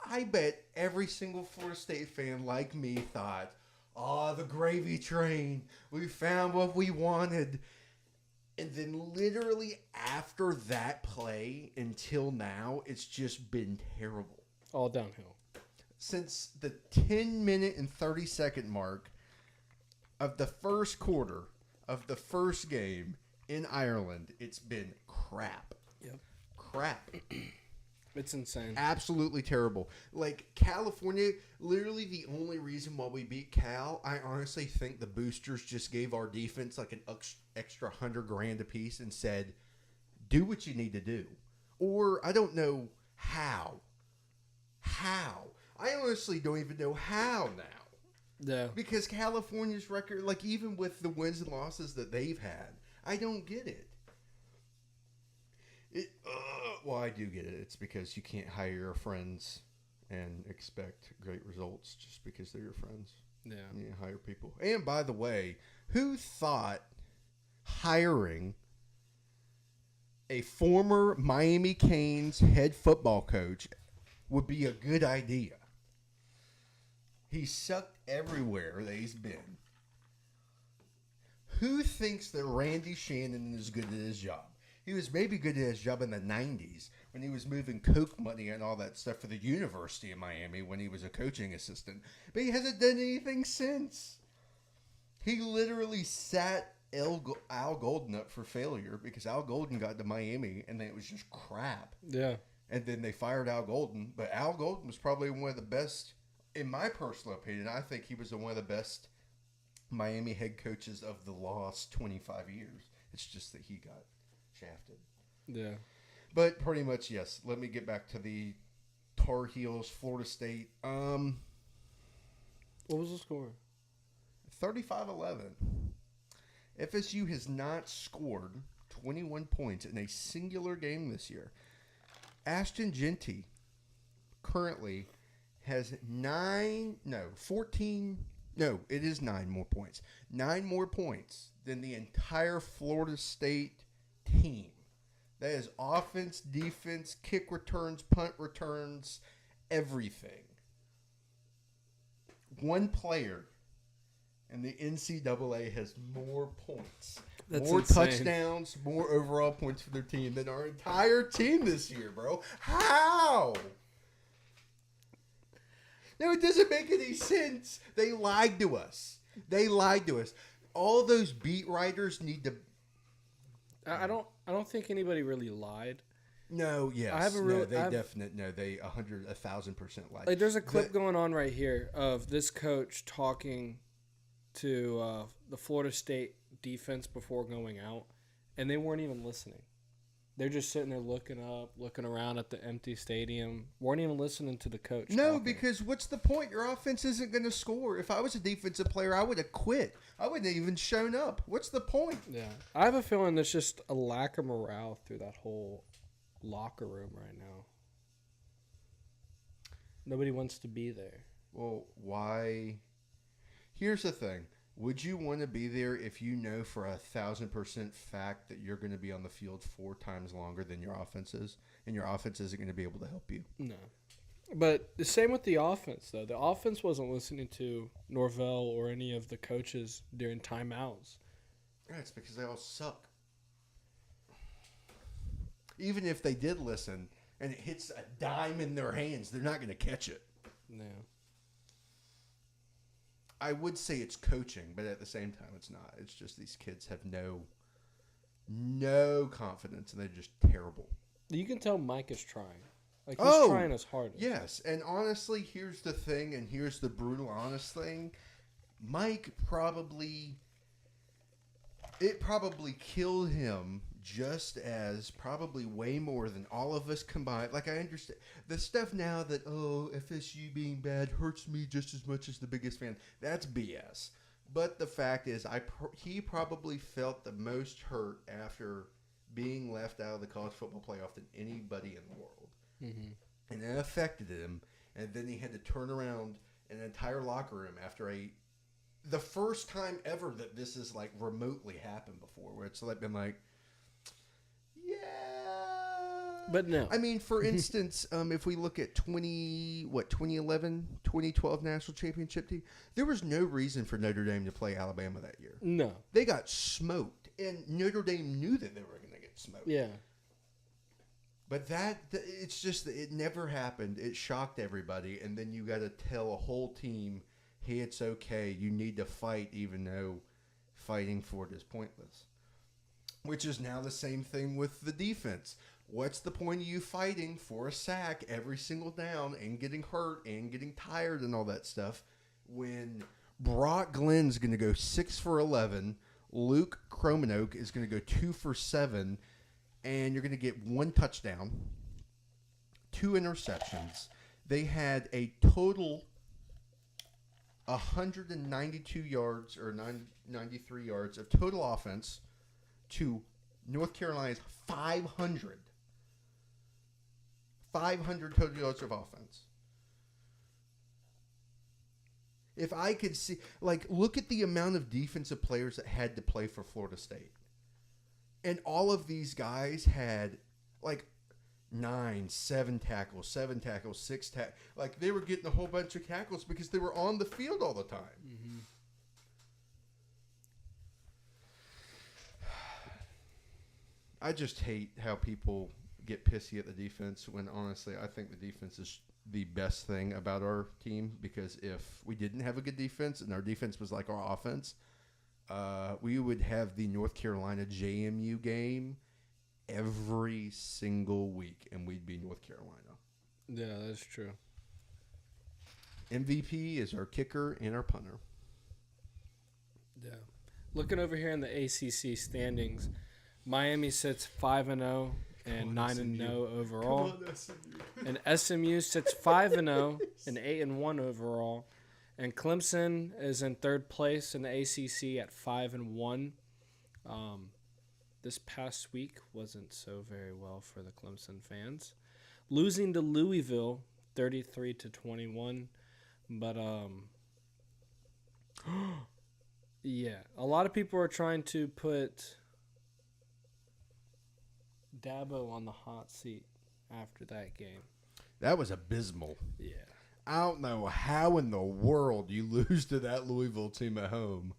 I bet every single Florida State fan like me thought, oh, the gravy train. We found what we wanted. And then literally after that play until now, it's just been terrible. All downhill. Since the 10-minute and 30-second mark of the first quarter of the first game in Ireland, it's been crap. Yep. Crap. It's insane. Absolutely terrible. Like, California, literally the only reason why we beat Cal, I honestly think the boosters just gave our defense like an extra $100,000 a piece and said, do what you need to do. Or, I don't know how. How? I honestly don't even know how now. Yeah. Because California's record, like, even with the wins and losses that they've had, I don't get it. Well, I do get it. It's because you can't hire your friends and expect great results just because they're your friends. Yeah. You hire people. And by the way, who thought hiring a former Miami Canes head football coach would be a good idea? He sucked everywhere that he's been. Who thinks that Randy Shannon is good at his job? He was maybe good at his job in the 90s when he was moving coke money and all that stuff for the University of Miami when he was a coaching assistant. But he hasn't done anything since. He literally sat Al Golden up for failure because Al Golden got to Miami and then it was just crap. Yeah. And then they fired Al Golden. But Al Golden was probably one of the best, in my personal opinion, I think he was one of the best Miami head coaches of the last 25 years. It's just that he got shafted. Yeah. But pretty much, yes. Let me get back to the Tar Heels, Florida State. What was the score? 35-11. FSU has not scored 21 points in a singular game this year. Ashton Genty currently has 9 more points. 9 more points than the entire Florida State team. That is offense, defense, kick returns, punt returns, everything. One player in the NCAA has more points, That's more insane. touchdowns, more overall points for their team than our entire team this year, bro. How? No, it doesn't make any sense. They lied to us. All those beat writers need to. I don't think anybody really lied. No, yes. I haven't really. They 1,000% lied. Like, there's a clip going on right here of this coach talking to the Florida State defense before going out, and they weren't even listening. They're just sitting there looking around at the empty stadium. Weren't even listening to the coach. No, talking. because what's the point? Your offense isn't going to score. If I was a defensive player, I would have quit. I wouldn't have even shown up. What's the point? Yeah. I have a feeling there's just a lack of morale through that whole locker room right now. Nobody wants to be there. Well, why? Here's the thing. Would you want to be there if you know for 1,000% fact that you're going to be on the field 4 times longer than your offense is, and your offense isn't going to be able to help you? No. But the same with the offense, though. The offense wasn't listening to Norvell or any of the coaches during timeouts. Yeah, it's because they all suck. Even if they did listen and it hits a dime in their hands, they're not going to catch it. No. I would say it's coaching, but at the same time, it's not. It's just these kids have no confidence, and they're just terrible. You can tell Mike is trying. Like, he's trying his hardest. Yes, and honestly, here's the thing, and here's the brutal, honest thing. Mike it probably killed him just as probably way more than all of us combined. Like, I understand the stuff now that, FSU being bad hurts me just as much as the biggest fan. That's BS. But the fact is, he probably felt the most hurt after being left out of the college football playoff than anybody in the world. Mm-hmm. And it affected him. And then he had to turn around an entire locker room after the first time ever that this has like remotely happened before, where it's like been like, yeah. But no. I mean, for instance, if we look at 2011, 2012 national championship team, there was no reason for Notre Dame to play Alabama that year. No. They got smoked, and Notre Dame knew that they were going to get smoked. Yeah. But it's just, it never happened. It shocked everybody, and then you got to tell a whole team, hey, it's okay. You need to fight, even though fighting for it is pointless. Which is now the same thing with the defense. What's the point of you fighting for a sack every single down and getting hurt and getting tired and all that stuff when Brock Glenn's going to go 6 for 11, Luke Cromanoke is going to go 2 for 7, and you're going to get 1 touchdown, 2 interceptions. They had a total 192 yards or 93 yards of total offense to North Carolina's 500. 500 total yards of offense. If I could see, like, look at the amount of defensive players that had to play for Florida State. And all of these guys had, like, 7 tackles, 6 tackles. Like, they were getting a whole bunch of tackles because they were on the field all the time. Mm-hmm. I just hate how people get pissy at the defense when, honestly, I think the defense is the best thing about our team, because if we didn't have a good defense and our defense was like our offense, we would have the North Carolina JMU game every single week, and we'd be North Carolina. Yeah, that's true. MVP is our kicker and our punter. Yeah. Looking over here in the ACC standings, Miami sits 5-0 and 9-0 overall. And SMU sits 5-0 and 8-1 overall. And Clemson is in third place in the ACC at 5-1. This past week wasn't so very well for the Clemson fans, losing to Louisville 33-21. But yeah, a lot of people are trying to put Dabo on the hot seat after that game. That was abysmal. Yeah. I don't know how in the world you lose to that Louisville team at home.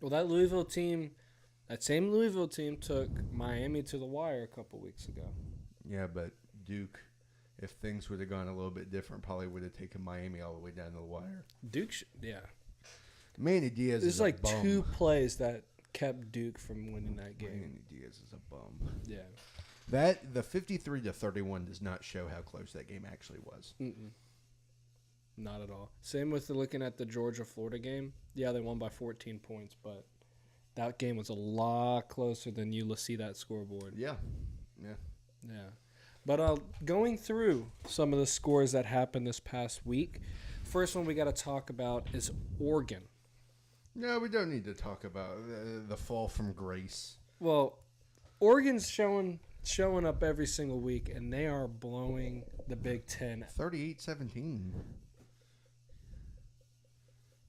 Well, that same Louisville team took Miami to the wire a couple weeks ago. Yeah, but Duke, if things would have gone a little bit different, probably would have taken Miami all the way down to the wire. Duke, yeah. Manny Diaz is a bum. There's like 2 plays that kept Duke from winning that game. Manny Diaz is a bum. Yeah. The 53-31 does not show how close that game actually was. Mm-mm. Not at all. Same with looking at the Georgia-Florida game. Yeah, they won by 14 points, but that game was a lot closer than you'll see that scoreboard. Yeah. But going through some of the scores that happened this past week, first one we got to talk about is Oregon. No, we don't need to talk about the fall from grace. Well, Oregon's showing up every single week, and they are blowing the Big Ten. 38-17.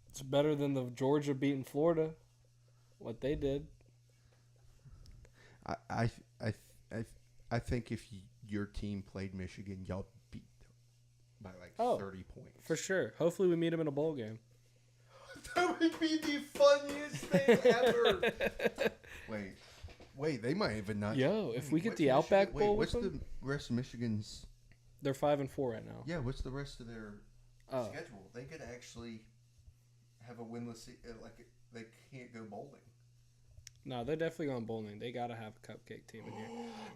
It's better than the Georgia beating Florida, what they did. I think if your team played Michigan, y'all beat them by 30 points. For sure. Hopefully we meet them in a bowl game. That would be the funniest thing ever. Wait, they might even not. Yo, if we get the Outback Bowl what's with the them? rest of Michigan's? They're 5-4 right now. Yeah, what's the rest of their schedule? They could actually have a winless. They can't go bowling. No, they're definitely going bowling. They got to have a cupcake team in here.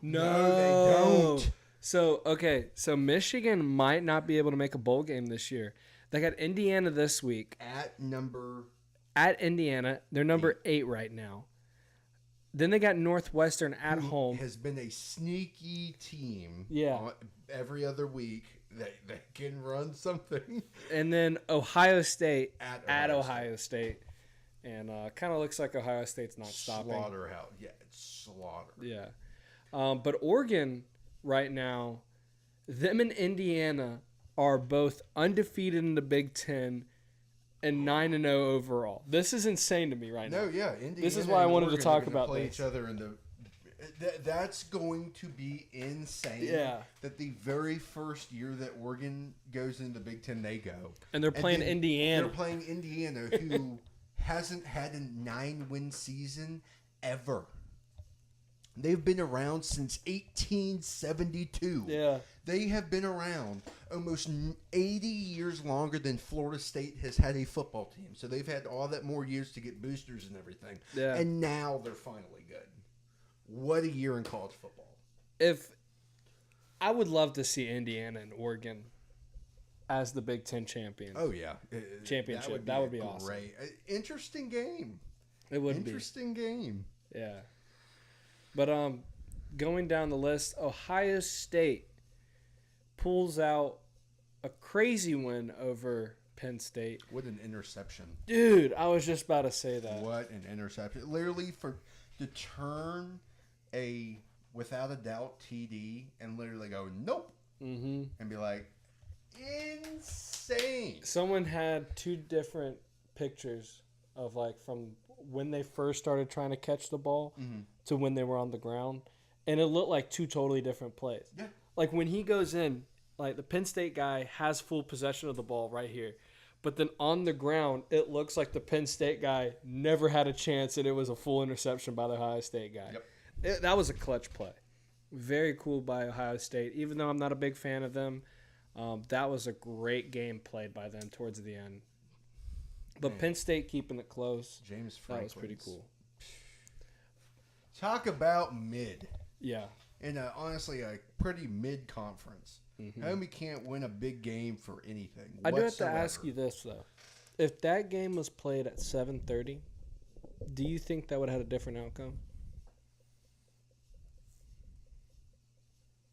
No, they don't. So Michigan might not be able to make a bowl game this year. They got Indiana this week. At Indiana. They're number 8 right now. Then they got Northwestern at home. Has been a sneaky team. Yeah. Every other week that can run something. And then Ohio State at Ohio State. and kind of looks like Ohio State's not stopping. Slaughterhouse. Yeah, it's slaughter. Yeah. But Oregon right now, them and Indiana are both undefeated in the Big Ten and 9-0 overall. This is insane to me right now. No, yeah. Indiana this is why I wanted to Oregon talk are gonna about play this. each other in the. That's going to be insane. Yeah. That the very first year that Oregon goes into the Big Ten, they go. And they're playing then Indiana. They're playing Indiana, who hasn't had a 9-win season ever. They've been around since 1872. Yeah. They have been around almost 80 years longer than Florida State has had a football team. So they've had all that more years to get boosters and everything. Yeah. And now they're finally good. What a year in college football. I would love to see Indiana and Oregon as the Big Ten champions. Oh, yeah. Championship. That would be awesome. Great. Interesting game. It would be. Interesting game. Yeah. But going down the list, Ohio State pulls out a crazy win over Penn State. What an interception. Dude, I was just about to say that. What an interception. Literally to turn a without a doubt TD and literally go nope and be like insane. Someone had two different pictures of like from when they first started trying to catch the ball to when they were on the ground, and it looked like two totally different plays. Yeah. Like when he goes in, like the Penn State guy has full possession of the ball right here. But then on the ground, it looks like the Penn State guy never had a chance, and it was a full interception by the Ohio State guy. Yep. That was a clutch play. Very cool by Ohio State. Even though I'm not a big fan of them, that was a great game played by them towards the end. But Penn State keeping it close. James That Franklin's was pretty cool. Talk about mid. Yeah. In honestly a pretty mid conference. Homie can't win a big game for anything. I do have to whatsoever. ask you this though: if that game was played at 7:30, do you think that would have had a different outcome?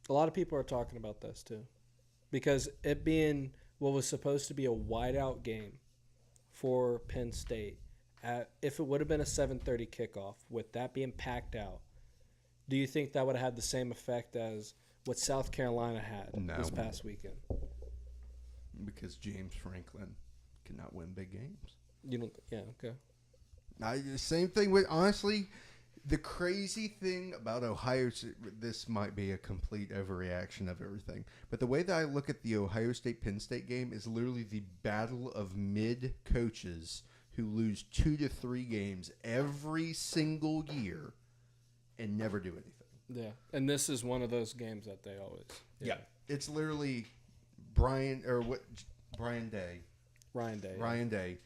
A lot of people are talking about this too, because it being what was supposed to be a whiteout game for Penn State, if it would have been a 7:30 kickoff, with that being packed out, do you think that would have had the same effect as what South Carolina had this past weekend? Because James Franklin cannot win big games. You don't? Yeah. Okay. Same thing with, honestly, the crazy thing about Ohio State, this might be a complete overreaction of everything, but the way that I look at the Ohio State-Penn State game is literally the battle of mid coaches who lose 2 to 3 games every single year and never do anything. Yeah, and this is one of those games that they always. Yeah. It's literally Ryan Day. Ryan Day,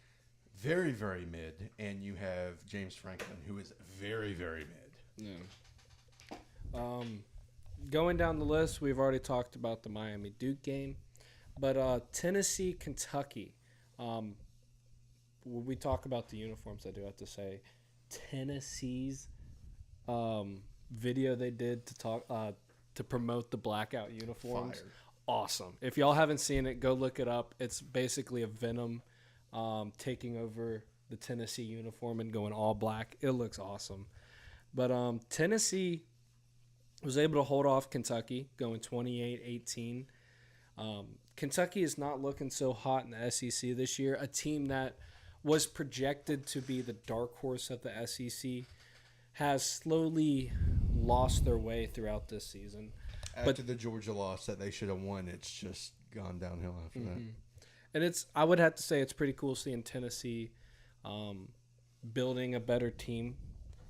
very, very mid, and you have James Franklin, who is very, very mid. Yeah. Going down the list, we've already talked about the Miami Duke game, but Tennessee, Kentucky. When we talk about the uniforms, I do have to say, Tennessee's video they did to promote the blackout uniforms. Fire. Awesome. If y'all haven't seen it, go look it up. It's basically a Venom taking over the Tennessee uniform and going all black. It looks awesome. But Tennessee was able to hold off Kentucky, going 28-18. Kentucky is not looking so hot in the SEC this year. A team that was projected to be the dark horse of the SEC has slowly lost their way throughout this season. After the Georgia loss that they should have won, it's just gone downhill after that. And I would have to say it's pretty cool seeing Tennessee building a better team,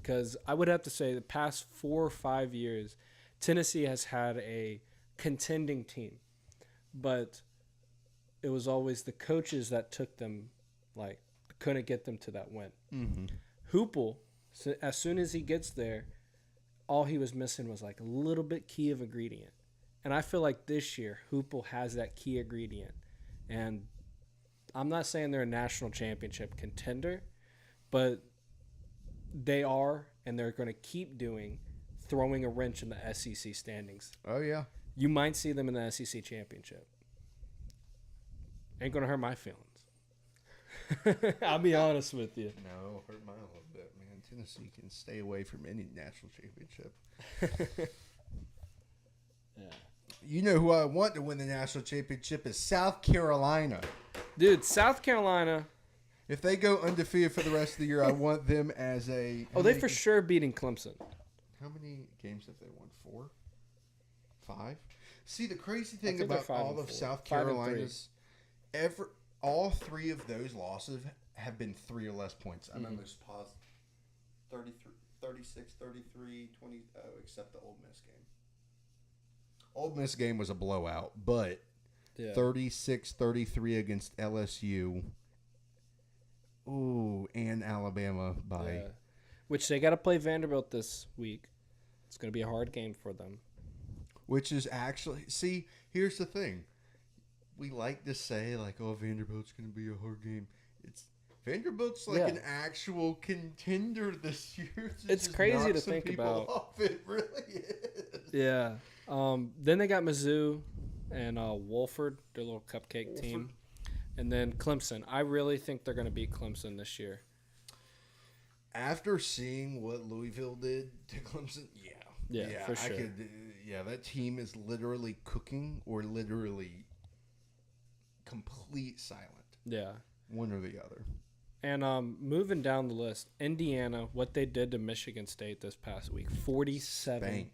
because I would have to say the past 4 or 5 years, Tennessee has had a contending team, but it was always the coaches that took them, like, couldn't get them to that win. Hoople, as soon as he gets there, all he was missing was like a little bit key of ingredient. And I feel like this year, Hoople has that key ingredient. And I'm not saying they're a national championship contender, but they are, and they're going to keep throwing a wrench in the SEC standings. Oh, yeah. You might see them in the SEC championship. Ain't going to hurt my feelings. I'll be honest with you. No, hurt mine a little bit, man. Tennessee can stay away from any national championship. Yeah. You know who I want to win the national championship is South Carolina. Dude, South Carolina. If they go undefeated for the rest of the year, I want them as a... Oh, they for sure beating Clemson. How many games have they won? 4? 5? See, the crazy thing think they're about 5 all and of 4. South 5 and 3. Carolina's... all 3 of those losses have been 3 or less points. I'm almost positive. 33, 36, 33, 20, except the Ole Miss game. Ole Miss game was a blowout, but 36-33 against LSU. Ooh, and Alabama by... Yeah. Which they got to play Vanderbilt this week. It's going to be a hard game for them. Which is actually... See, here's the thing. We like to say, like, oh, Vanderbilt's going to be a hard game. Vanderbilt's like an actual contender this year. It's crazy to think about. Off. It really is. Yeah. Then they got Mizzou and Wolford, their little cupcake team. And then Clemson. I really think they're going to beat Clemson this year. After seeing what Louisville did to Clemson, yeah, for sure. That team is literally cooking or literally complete silent. Yeah. One or the other. And moving down the list, Indiana, what they did to Michigan State this past week, 47-10.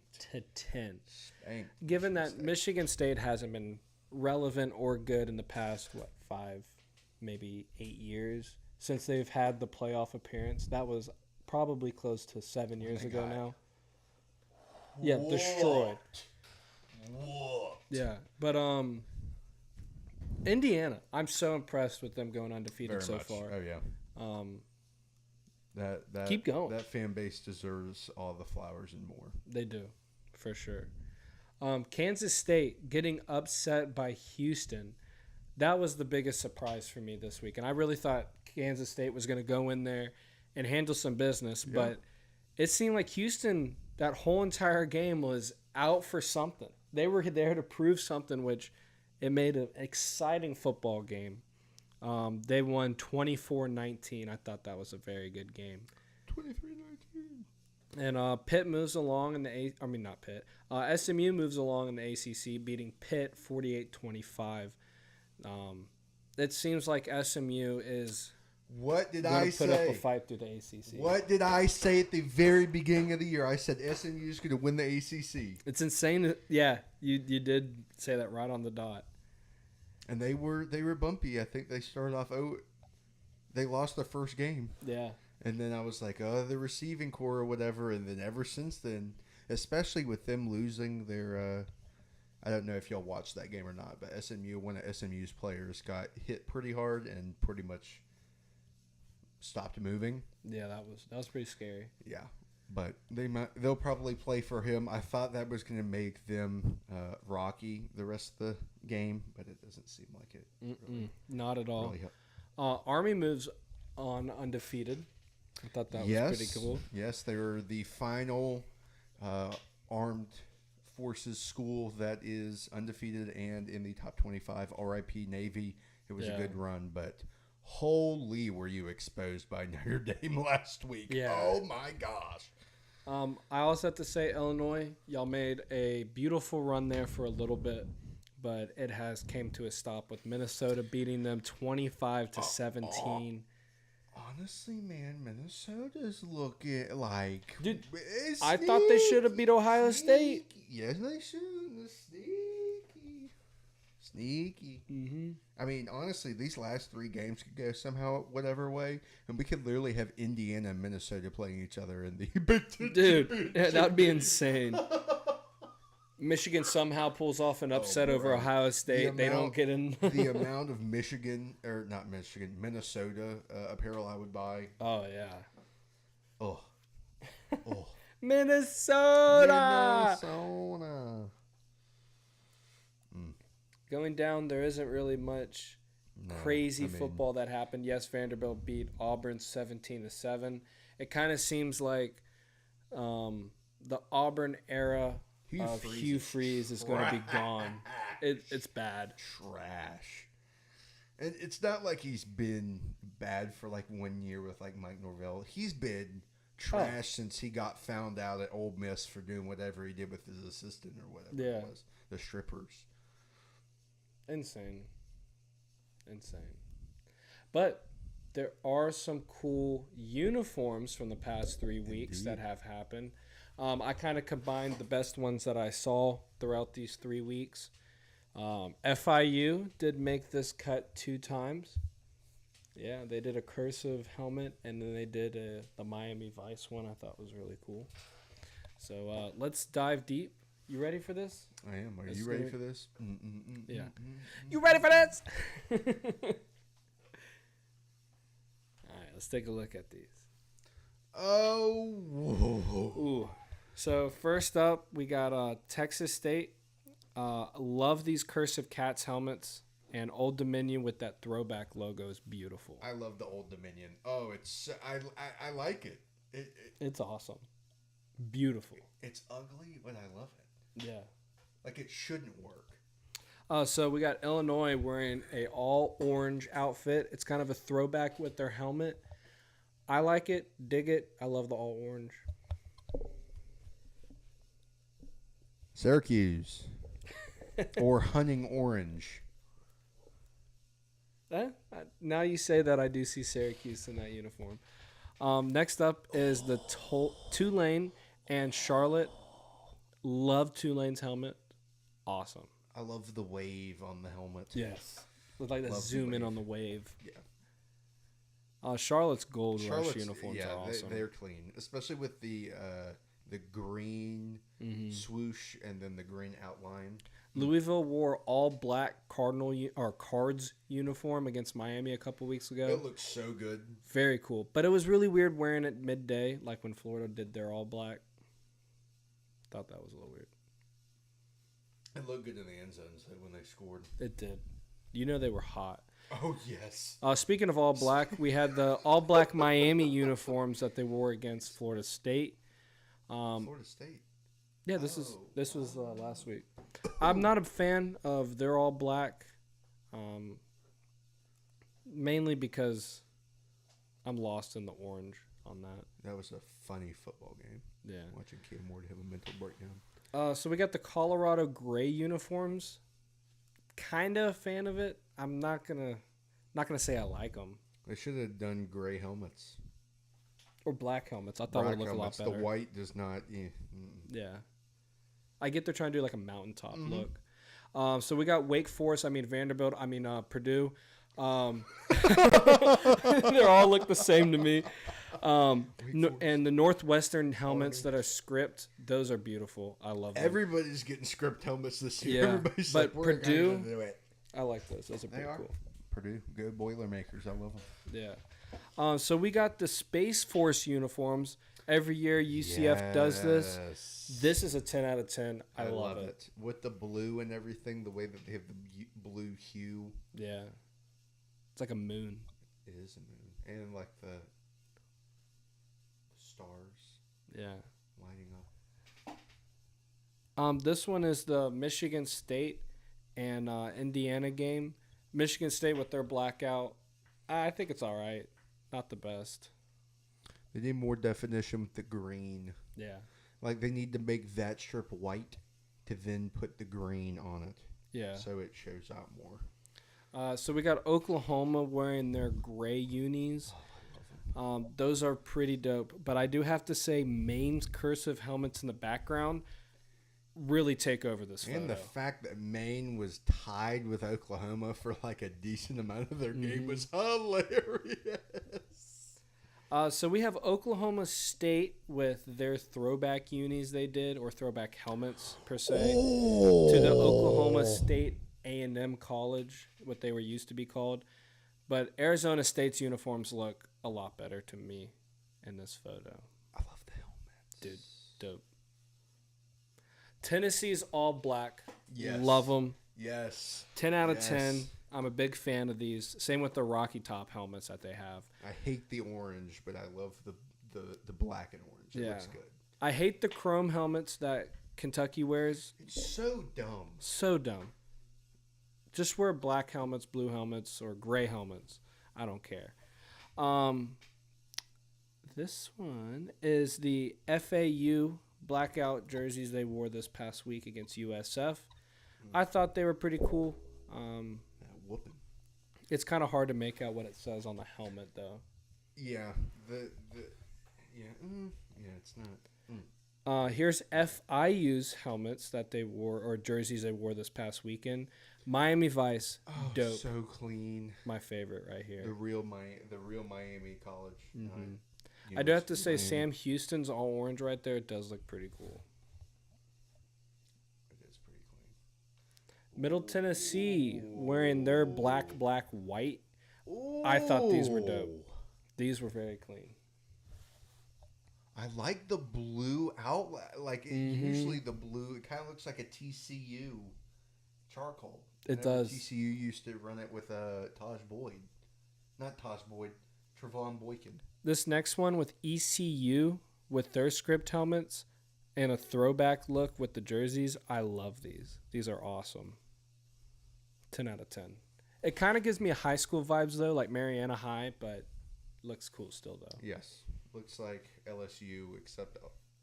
Spanked. Given that Michigan State hasn't been relevant or good in the past, 5, maybe 8 years since they've had the playoff appearance. That was probably close to 7 years ago now. Yeah, destroyed. What? Yeah, but Indiana, I'm so impressed with them going undefeated so far. Oh yeah. That keep going. That fan base deserves all the flowers and more. They do, for sure. Kansas State getting upset by Houston. That was the biggest surprise for me this week, and I really thought Kansas State was going to go in there and handle some business, but it seemed like Houston, that whole entire game, was out for something. They were there to prove something, which it made an exciting football game. They won 24-19. I thought that was a very good game. 23-19. And Pitt moves along in the SMU moves along in the ACC, beating Pitt 48-25. It seems like SMU is going to put up a fight through the ACC. What did I say at the very beginning of the year? I said SMU is going to win the ACC. It's insane. Yeah, you did say that right on the dot. And they were bumpy. I think they started off. They lost their first game. Yeah. And then I was like, oh, the receiving core or whatever. And then ever since then, especially with them losing their, I don't know if y'all watched that game or not, but one of SMU's players got hit pretty hard and pretty much stopped moving. Yeah, that was pretty scary. Yeah, but they'll probably play for him. I thought that was going to make them rocky the rest of the game, but it doesn't seem like it. Really, not at all. Really Army moves on undefeated. I thought that was pretty cool. Yes, they were the final armed forces school that is undefeated and in the top 25. RIP Navy. It was a good run, but holy were you exposed by Notre Dame last week. Yeah. Oh, my gosh. I also have to say, Illinois, y'all made a beautiful run there for a little bit, but it has came to a stop with Minnesota beating them 25-17. Honestly, man, Minnesota's looking like... Dude, I thought they should have beat Ohio State. Yes, they should. Sneaky. Mm-hmm. I mean, honestly, these last 3 games could go somehow whatever way, and we could literally have Indiana and Minnesota playing each other in the Big Ten. Dude, that would be insane. Michigan somehow pulls off an upset over Ohio State. They don't get in. The amount of Minnesota apparel I would buy. Oh, yeah. Oh. Minnesota! Going down, there isn't really much crazy football that happened. Yes, Vanderbilt beat Auburn 17-7. It kind of seems like the Auburn era of Hugh Freeze is going to be gone. It's bad. Trash. And it's not like he's been bad for like 1 year with like Mike Norvell. He's been trash since he got found out at Ole Miss for doing whatever he did with his assistant or whatever it was. The strippers. Insane. But there are some cool uniforms from the past 3 weeks that have happened. I kind of combined the best ones that I saw throughout these 3 weeks. FIU did make this cut 2 times. Yeah, they did a cursive helmet, and then they did the Miami Vice one. I thought was really cool. So let's dive deep. You ready for this? I am. Are you ready for this? Yeah. You ready for this? All right, let's take a look at these. Oh. Whoa. Ooh. So first up, we got Texas State. Love these cursive cats helmets, and Old Dominion with that throwback logo is beautiful. I love the Old Dominion. Oh, it's I like it. It's awesome. Beautiful. It's ugly, but I love it. Yeah. Like it shouldn't work. So we got Illinois wearing a all orange outfit. It's kind of a throwback with their helmet. I like it, dig it. I love the all orange. Syracuse. Or Hunting Orange. Now you say that, I do see Syracuse in that uniform. Next up is the Tulane and Charlotte. Love Tulane's helmet. Awesome. I love the wave on the helmet. Yes. Look like that Love zoom the in wave. on the wave. Yeah. Charlotte's gold rush uniforms are awesome. They're clean, especially with the green swoosh and then the green outline. Louisville wore all black Cards uniform against Miami a couple weeks ago. It looks so good. Very cool. But it was really weird wearing it midday, like when Florida did their all black. Thought that was a little weird. It looked good in the end zones when they scored. It did. You know they were hot. Oh, yes. Speaking of all black, we had the all black Miami uniforms that they wore against Florida State. Florida State. Yeah, this was last week. I'm not a fan of they're all black, mainly because I'm lost in the orange on that. That was a funny football game. Yeah. Watching Cam Ward have a mental breakdown. So we got the Colorado gray uniforms. Kind of a fan of it. I'm not gonna say I like them. They should have done gray helmets. Or black helmets. I thought it would look a lot better. The white does not. Yeah. I get they're trying to do like a mountaintop look. So we got Wake Forest. Vanderbilt. Purdue. They all look the same to me. And the Northwestern helmets that are script, those are beautiful. I love them. Everybody's getting script helmets this year. Yeah, Everybody's but like, we're Purdue, gonna do it. I like those. Those are pretty cool. Purdue, go Boilermakers. I love them. Yeah. So we got the Space Force uniforms. Every year UCF does this. This is a 10 out of 10. I love it. With the blue and everything, the way that they have the blue hue. Yeah. It's like a moon. It is a moon. And like the stars. Yeah. Lighting up. This one is the Michigan State and Indiana game. Michigan State with their blackout. I think it's all right. Not the best. They need more definition with the green. Yeah. Like they need to make that strip white to then put the green on it. Yeah. So it shows out more. So we got Oklahoma wearing their gray unis. Those are pretty dope. But I do have to say Maine's cursive helmets in the background really take over this photo. And the fact that Maine was tied with Oklahoma for like a decent amount of their game was hilarious. So we have Oklahoma State with their throwback unis they did, or throwback helmets per se, to the Oklahoma State A&M College, what they were used to be called. But Arizona State's uniforms look a lot better to me in this photo. I love the helmets. Dude, dope. Tennessee's all black. Yes. Love them. Yes. 10 out of 10. I'm a big fan of these. Same with the Rocky Top helmets that they have. I hate the orange, but I love the black and orange. It looks good. I hate the chrome helmets that Kentucky wears. It's so dumb. So dumb. Just wear black helmets, blue helmets, or gray helmets. I don't care. This one is the FAU blackout jerseys they wore this past week against USF. I thought they were pretty cool. Whooping. It's kind of hard to make out what it says on the helmet, though. Yeah. It's not. Here's FIU's helmets that they wore, or jerseys they wore this past weekend. Miami Vice, dope. So clean. My favorite right here. The real Miami College. I do have to say, Sam Houston's all orange right there. It does look pretty cool. It is pretty clean. Middle Tennessee wearing their black, white. I thought these were dope. These were very clean. I like the blue outlet. Like, usually the blue, it kind of looks like a TCU charcoal. It does. TCU used to run it with Trevon Boykin. This next one with ECU with their script helmets and a throwback look with the jerseys. I love these. These are awesome. 10 out of 10. It kind of gives me a high school vibes, though, like Mariana High, but looks cool still, though. Yes. Looks like LSU, except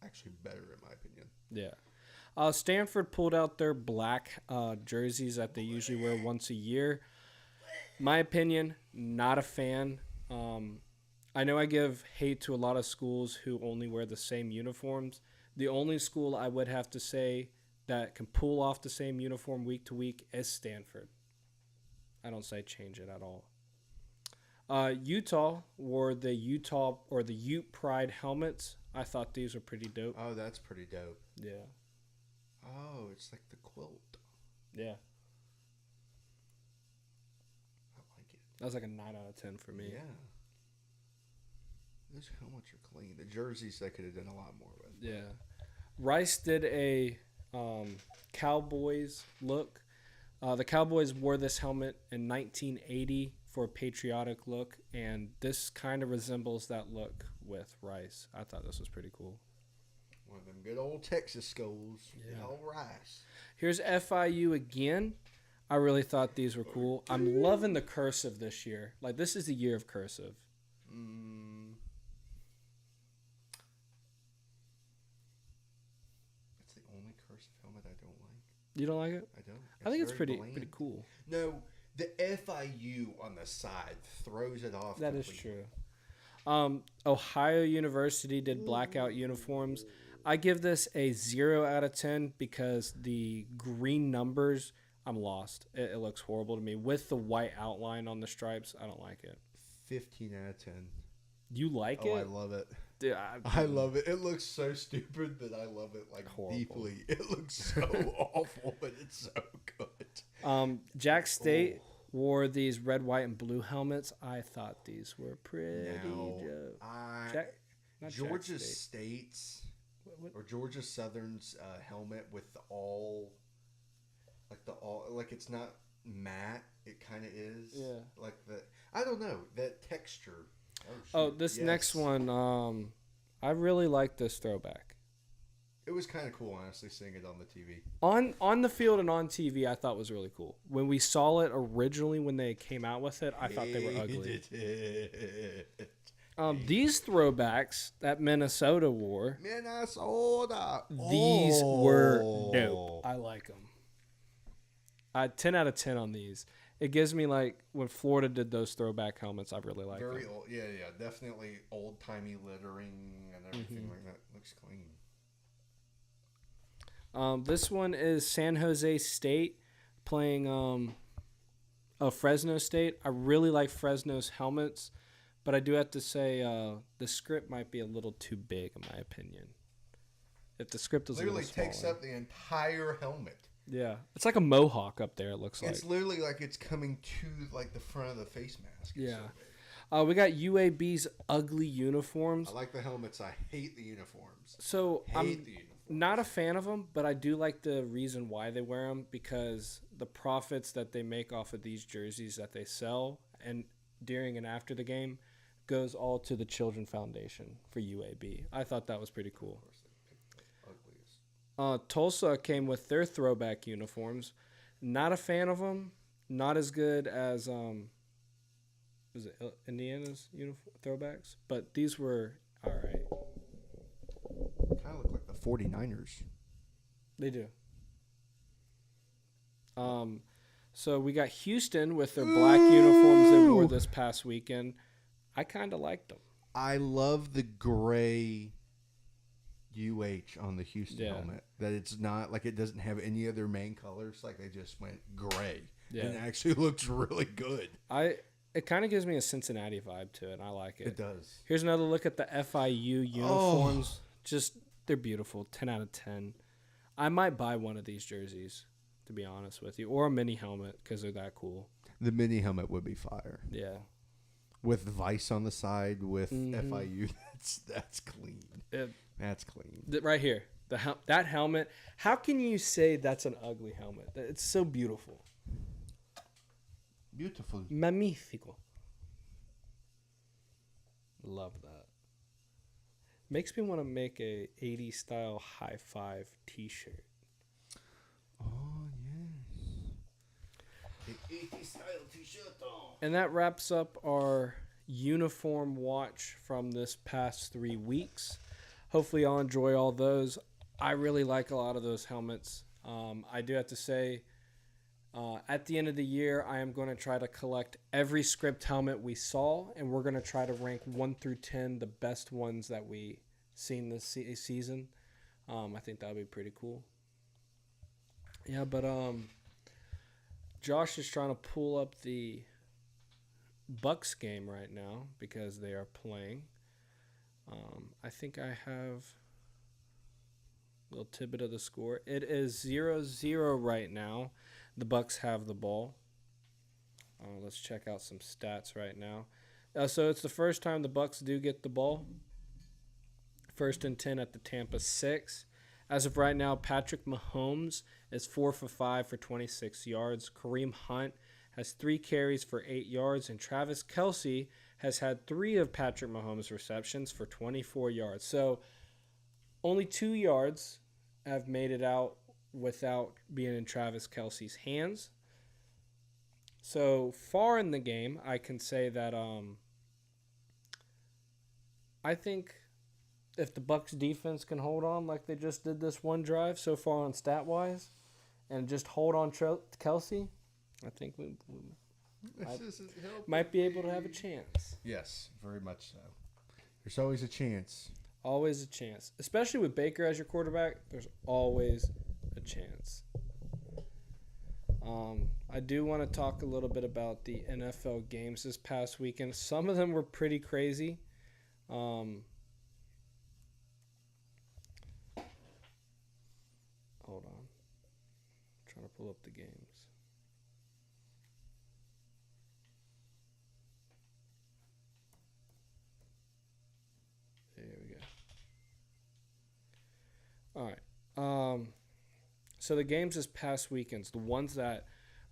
actually better, in my opinion. Yeah. Stanford pulled out their black jerseys that they usually wear once a year. My opinion, not a fan. I know I give hate to a lot of schools who only wear the same uniforms. The only school I would have to say that can pull off the same uniform week to week is Stanford. I don't say change it at all. Utah wore the Ute Pride helmets. I thought these were pretty dope. Oh, that's pretty dope. Yeah. Oh, it's like the quilt. Yeah. I like it. That was like a 9 out of 10 for me. Yeah. Those helmets are clean. The jerseys they could have done a lot more with. Yeah. Rice did a Cowboys look. The Cowboys wore this helmet in 1980 for a patriotic look, and this kind of resembles that look with Rice. I thought this was pretty cool. One of them good old Texas schools. Yeah. All Rice. Here's FIU again. I really thought these were cool. I'm loving the cursive this year. Like, this is the year of cursive. It's the only cursive helmet I don't like. You don't like it? I don't. I think it's very pretty cool. No, the FIU on the side throws it off. That is completely. true. Ohio University did blackout uniforms. I give this a 0 out of 10 because the green numbers, I'm lost. It looks horrible to me. With the white outline on the stripes, I don't like it. 15 out of 10. You like it? Oh, I love it. Dude, I love it. It looks so stupid, but I love it like Horrible. deeply. It looks so awful, but it's so good. Jack State wore these red, white, and blue helmets. I thought these were pretty dope. Not Georgia Jack State. State's What? or Georgia Southern's helmet with the all, like it's not matte. It kind of is. Yeah. Like I don't know, that texture. This next one, I really like this throwback. It was kind of cool, honestly, seeing it on the TV. On the field and on TV, I thought was really cool. When we saw it originally, when they came out with it, I thought they were ugly. These throwbacks that Minnesota wore, these were dope. I like them. 10 out of 10 on these. It gives me, like, when Florida did those throwback helmets, I really like them. Very old. Yeah, definitely old-timey lettering and everything like that. Looks clean. This one is San Jose State playing Fresno State. I really like Fresno's helmets, but I do have to say the script might be a little too big, in my opinion. If the script was literally a little smaller. takes up the entire helmet. Yeah, it's like a mohawk up there. It looks like It's literally like it's coming to like the front of the face mask. It's yeah. so big. We got UAB's ugly uniforms. I like the helmets. I hate the uniforms. So The uniforms. not a fan of them, but I do like the reason why they wear them, because the profits that they make off of these jerseys that they sell and during and after the game goes all to the Children Foundation for UAB. I thought that was pretty cool. Tulsa came with their throwback uniforms. Not a fan of them. Not as good as was it Indiana's uniform throwbacks, but these were all right. Kind of look like the 49ers. They do. So we got Houston with their black uniforms they wore this past weekend. I kind of liked them. I love the gray UH on the Houston helmet. That it's not like it doesn't have any other main colors. Like they just went gray. Yeah. And it actually looks really good. It kind of gives me a Cincinnati vibe to it, and I like it. It does. Here's another look at the FIU uniforms. Just, they're beautiful. 10 out of 10. I might buy one of these jerseys, to be honest with you, or a mini helmet because they're that cool. The mini helmet would be fire. Yeah. With Vice on the side, with FIU, that's clean. That's clean. Right here, that helmet. How can you say that's an ugly helmet? It's so beautiful. Beautiful. Magnifico. Love that. Makes me want to make a 80s style high five t-shirt. Oh, yes. The 80s style t-shirt. And that wraps up our uniform watch from this past 3 weeks. Hopefully y'all enjoy all those. I really like a lot of those helmets. I do have to say, at the end of the year, I am going to try to collect every script helmet we saw, and we're going to try to rank 1 through 10 the best ones that we seen this season. I think that would be pretty cool. Yeah, but Josh is trying to pull up the Bucks game right now because they are playing. I think I have a little tidbit of the score. It is 0-0 right now. The Bucks have the ball. Let's check out some stats right now. So it's the first time the Bucks do get the ball. 1st and 10 at the Tampa 6. As of right now, Patrick Mahomes is 4 for 5 for 26 yards. Kareem Hunt has 3 carries for 8 yards. And Travis Kelce has had 3 of Patrick Mahomes' receptions for 24 yards. So only 2 yards have made it out without being in Travis Kelce's hands. So far in the game, I can say that I think if the Bucks defense can hold on like they just did this one drive so far on stat-wise and just hold on Kelce, I think we might be able to have a chance. Yes, very much so. There's always a chance. Always a chance. Especially with Baker as your quarterback, there's always a chance. I do want to talk a little bit about the NFL games this past weekend. Some of them were pretty crazy. Hold on. I'm trying to pull up the games. There we go. All right. So the games this past weekends, the ones that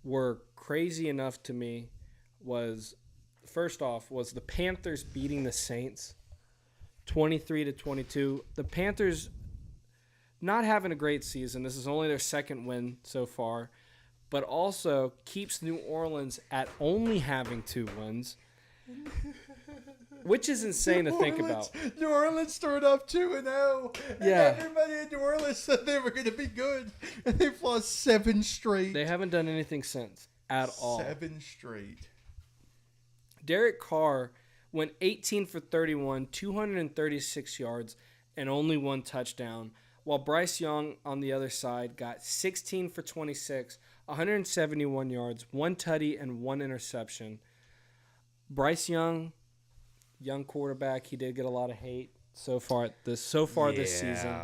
were crazy enough to me was, first off, was the Panthers beating the Saints 23-22. The Panthers not having a great season. This is only their second win so far, but also keeps New Orleans at only having 2 wins. Which is insane to think about. New Orleans started off 2-0. Yeah. And everybody in New Orleans said they were going to be good. And they've lost 7 straight. They haven't done anything since at all. 7 straight. Derek Carr went 18 for 31, 236 yards, and only 1 touchdown. While Bryce Young on the other side got 16 for 26, 171 yards, 1 tutty, and 1 interception. Bryce Young, young quarterback, he did get a lot of hate so far this season.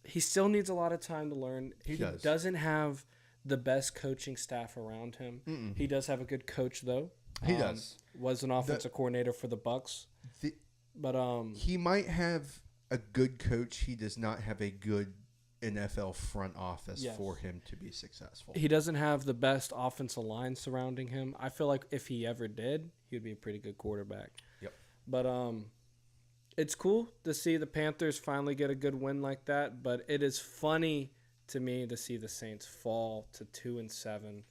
He still needs a lot of time to learn. He doesn't have the best coaching staff around him. Mm-mm. He does have a good coach though. He does. Was an offensive coordinator for the Bucks. But he might have a good coach. He does not have a good NFL front office for him to be successful. He doesn't have the best offensive line surrounding him. I feel like if he ever did, he would be a pretty good quarterback. Yep. But it's cool to see the Panthers finally get a good win like that, but it is funny to me to see the Saints fall to 2-7.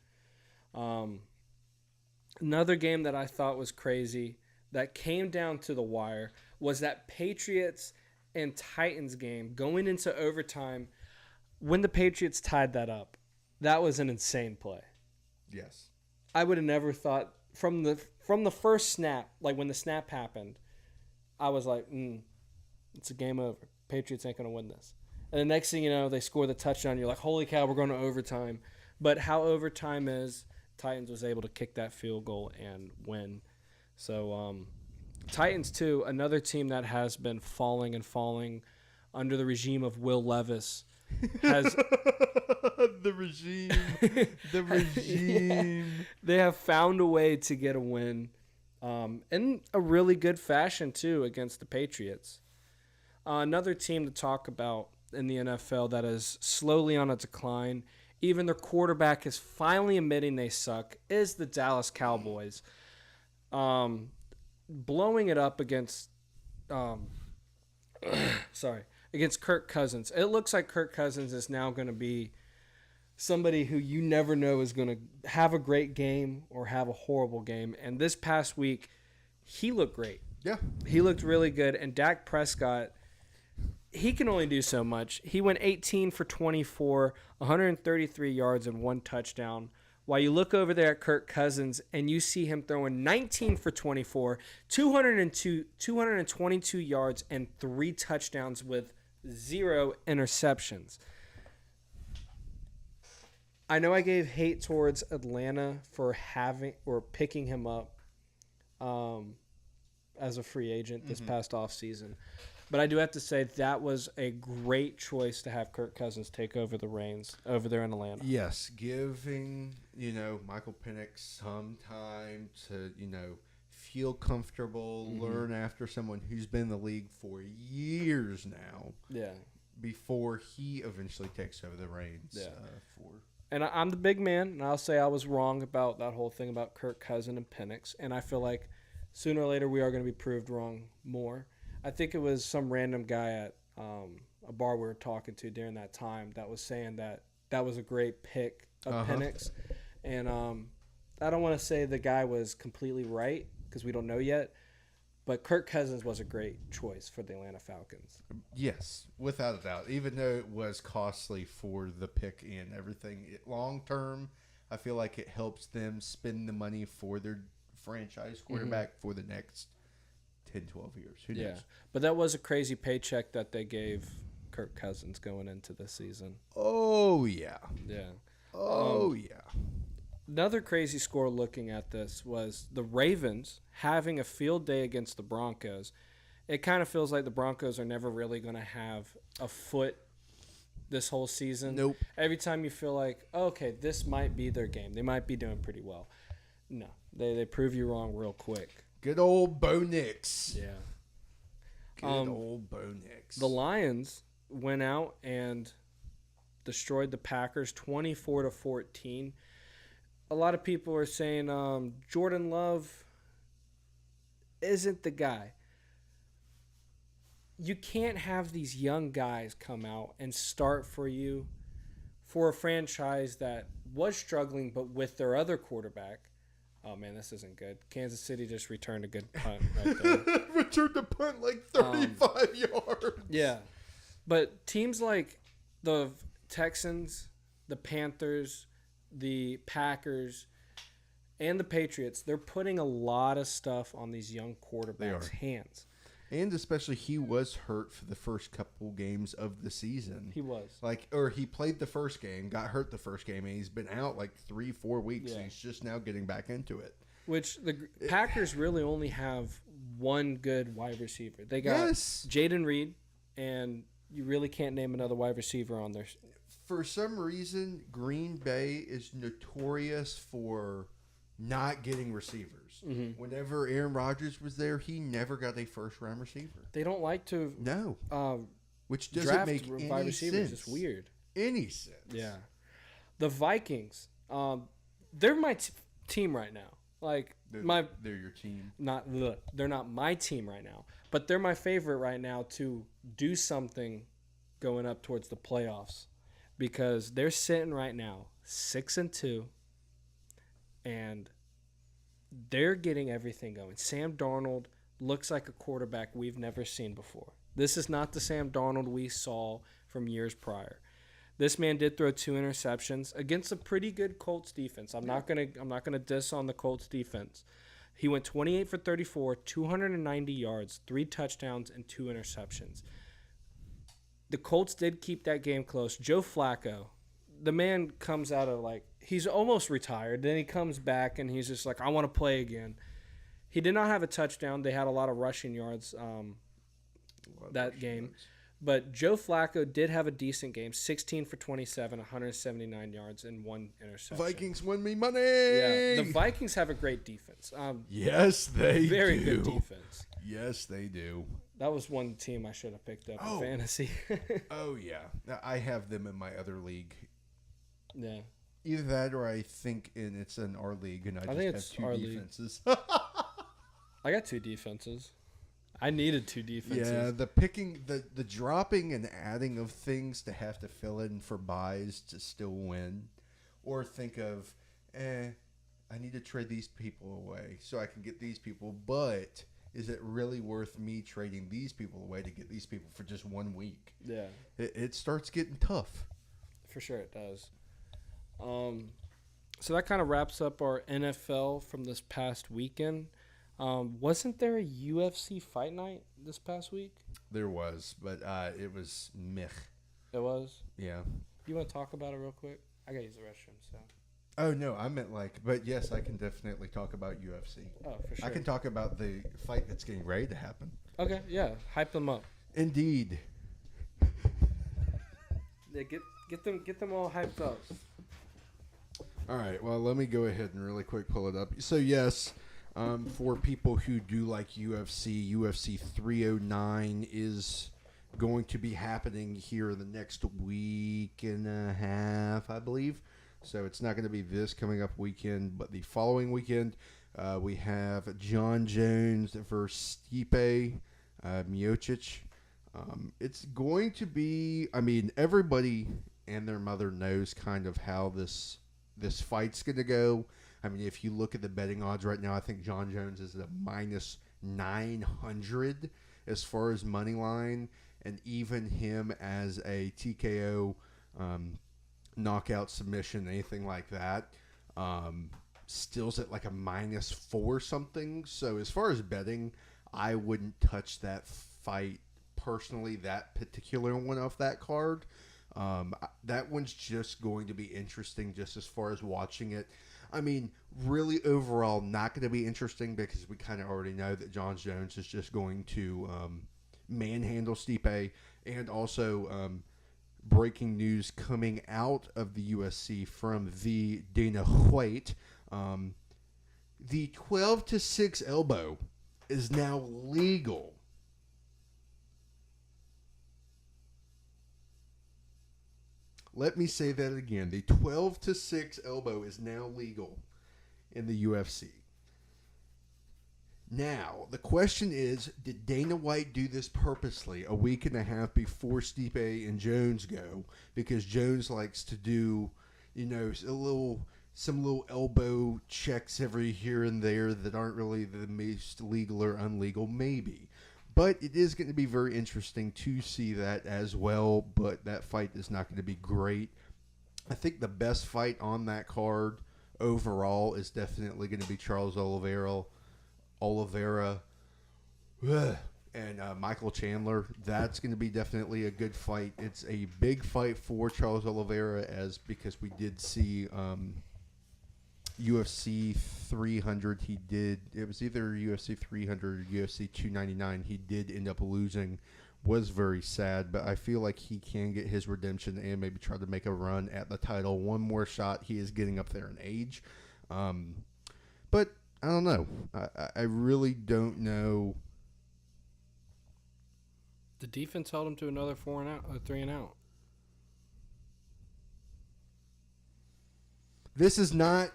Another game that I thought was crazy that came down to the wire was that Patriots and Titans game going into overtime when the Patriots tied that up. That was an insane play. Yes. I would have never thought from the first snap, like when the snap happened, I was like, it's a game over. Patriots ain't going to win this. And the next thing you know, they score the touchdown. You're like, holy cow, we're going to overtime. But how overtime is, Titans was able to kick that field goal and win. So Titans, too, another team that has been falling and falling under the regime of Will Levis. Has the regime. Yeah. They have found a way to get a win in a really good fashion, too, against the Patriots. Another team to talk about in the NFL that is slowly on a decline, even their quarterback is finally admitting they suck, is the Dallas Cowboys. Blowing it up against against Kirk Cousins. It looks like Kirk Cousins is now going to be somebody who you never know is going to have a great game or have a horrible game. And this past week, he looked great. Yeah. He looked really good. And Dak Prescott, he can only do so much. He went 18 for 24, 133 yards and 1 touchdown. While you look over there at Kirk Cousins and you see him throwing 19 for 24, 222 yards and 3 touchdowns with 0 interceptions. I know I gave hate towards Atlanta for having or picking him up as a free agent this past offseason. But I do have to say that was a great choice to have Kirk Cousins take over the reins over there in Atlanta. Yes, giving, Michael Penix some time to, feel comfortable, learn after someone who's been in the league for years now. Yeah. Before he eventually takes over the reins. Yeah. For. And I'm the big man, and I'll say I was wrong about that whole thing about Kirk Cousins and Penix. And I feel like sooner or later we are going to be proved wrong more. I think it was some random guy at a bar we were talking to during that time that was saying that was a great pick of Penix. And I don't want to say the guy was completely right because we don't know yet, but Kirk Cousins was a great choice for the Atlanta Falcons. Yes, without a doubt. Even though it was costly for the pick and everything, long term, I feel like it helps them spend the money for their franchise quarterback for the next 10, 12 years. Who knows? But that was a crazy paycheck that they gave Kirk Cousins going into this season. Oh, yeah. Yeah. Oh, yeah. Another crazy score looking at this was the Ravens having a field day against the Broncos. It kind of feels like the Broncos are never really going to have a foot this whole season. Nope. Every time you feel like, okay, this might be their game. They might be doing pretty well. No, they prove you wrong real quick. Good old Bo Nix. Yeah. Good old Bo Nix. The Lions went out and destroyed the Packers 24-14. A lot of people are saying Jordan Love isn't the guy. You can't have these young guys come out and start for you for a franchise that was struggling, but with their other quarterback. Oh, man, this isn't good. Kansas City just returned a good punt right there. Returned the punt like 35 yards. Yeah. But teams like the Texans, the Panthers, the Packers, and the Patriots, they're putting a lot of stuff on these young quarterbacks' hands. And especially he was hurt for the first couple games of the season. He was. He played the first game, got hurt the first game, and he's been out 3-4 weeks. Yeah. He's just now getting back into it. Which the Packers really only have one good wide receiver. They got Jaden Reed, and you really can't name another wide receiver on there. For some reason, Green Bay is notorious for not getting receivers. Mm-hmm. Whenever Aaron Rodgers was there, he never got a first-round receiver. They don't like to which doesn't make wide any receivers. sense. It's weird. Any sense. Yeah. The Vikings, they're my team right now. They're your team. They're not my team right now, but they're my favorite right now to do something going up towards the playoffs because they're sitting right now 6-2. and they're getting everything going. Sam Darnold looks like a quarterback we've never seen before. This is not the Sam Darnold we saw from years prior. This man did throw 2 interceptions against a pretty good Colts defense. I'm not gonna diss on the Colts defense. He went 28 for 34, 290 yards, 3 touchdowns, and 2 interceptions. The Colts did keep that game close. Joe Flacco, the man comes out of he's almost retired. Then he comes back and he's just like, I want to play again. He did not have a touchdown. They had a lot of rushing yards that game. But Joe Flacco did have a decent game, 16 for 27, 179 yards, and 1 interception. Vikings win me money. Yeah, the Vikings have a great defense. Yes, they do. Very good defense. Yes, they do. That was one team I should have picked up in fantasy. Oh, yeah. I have them in my other league. Yeah. Either that or I think it's in our league, and I just have 2 defenses. I got 2 defenses. I needed 2 defenses. Yeah, the dropping and adding of things to have to fill in for buys to still win. Or think of, I need to trade these people away so I can get these people, but is it really worth me trading these people away to get these people for just 1 week? Yeah. It starts getting tough. For sure it does. So that kind of wraps up our NFL from this past weekend. Wasn't there a UFC fight night this past week? There was, but it was meh. It was? Yeah. You want to talk about it real quick? I got to use the restroom, so. Oh, no, I meant but yes, I can definitely talk about UFC. Oh, for sure. I can talk about the fight that's getting ready to happen. Okay, yeah. Hype them up. Indeed. Yeah, get them all hyped up. All right, well, let me go ahead and really quick pull it up. So, yes, for people who do like UFC 309 is going to be happening here in the next week and a half, I believe. So it's not going to be this coming up weekend, but the following weekend, we have John Jones versus Stipe Miocic. It's going to be, everybody and their mother knows kind of how this fight's going to go. I mean, if you look at the betting odds right now, I think John Jones is at minus 900 as far as money line, and even him as a TKO knockout submission, anything like that, still's at like a minus 4 something. So as far as betting, I wouldn't touch that fight personally, that particular one off that card. That one's just going to be interesting just as far as watching it. I mean, really overall not going to be interesting because we kind of already know that John Jones is just going to manhandle Stipe. And also breaking news coming out of the USC from the Dana White, the 12-6 elbow is now legal. Let me say that again. The 12-6 elbow is now legal in the UFC. Now, the question is, did Dana White do this purposely a week and a half before Stipe and Jones go? Because Jones likes to do, some little elbow checks every here and there that aren't really the most legal or unlegal, maybe. But it is going to be very interesting to see that as well. But that fight is not going to be great. I think the best fight on that card overall is definitely going to be Charles Oliveira and Michael Chandler. That's going to be definitely a good fight. It's a big fight for Charles Oliveira because we did see UFC 300, it was either UFC 300 or UFC 299. He did end up losing, was very sad, but I feel like he can get his redemption and maybe try to make a run at the title. One more shot. He is getting up there in age. But I don't know. I really don't know. The defense held him to another 3 and out. This is not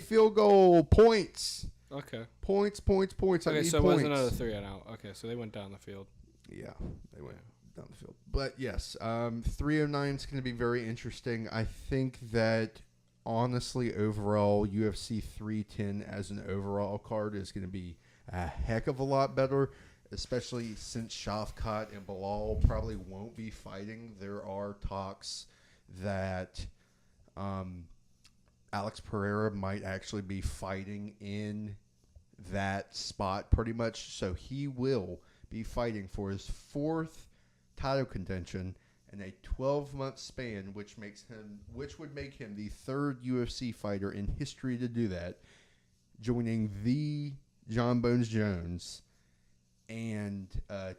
field goal points. Okay. Points. Okay, so it was another 3 and out. Okay, so they went down the field. Yeah, they went down the field. But yes, 309 is going to be very interesting. I think that honestly, overall, UFC 310 as an overall card is going to be a heck of a lot better, especially since Shavkat and Bilal probably won't be fighting. There are talks that Alex Pereira might actually be fighting in that spot pretty much. So he will be fighting for his 4th title contention in a 12-month span, which would make him the 3rd UFC fighter in history to do that, joining the John Bones Jones and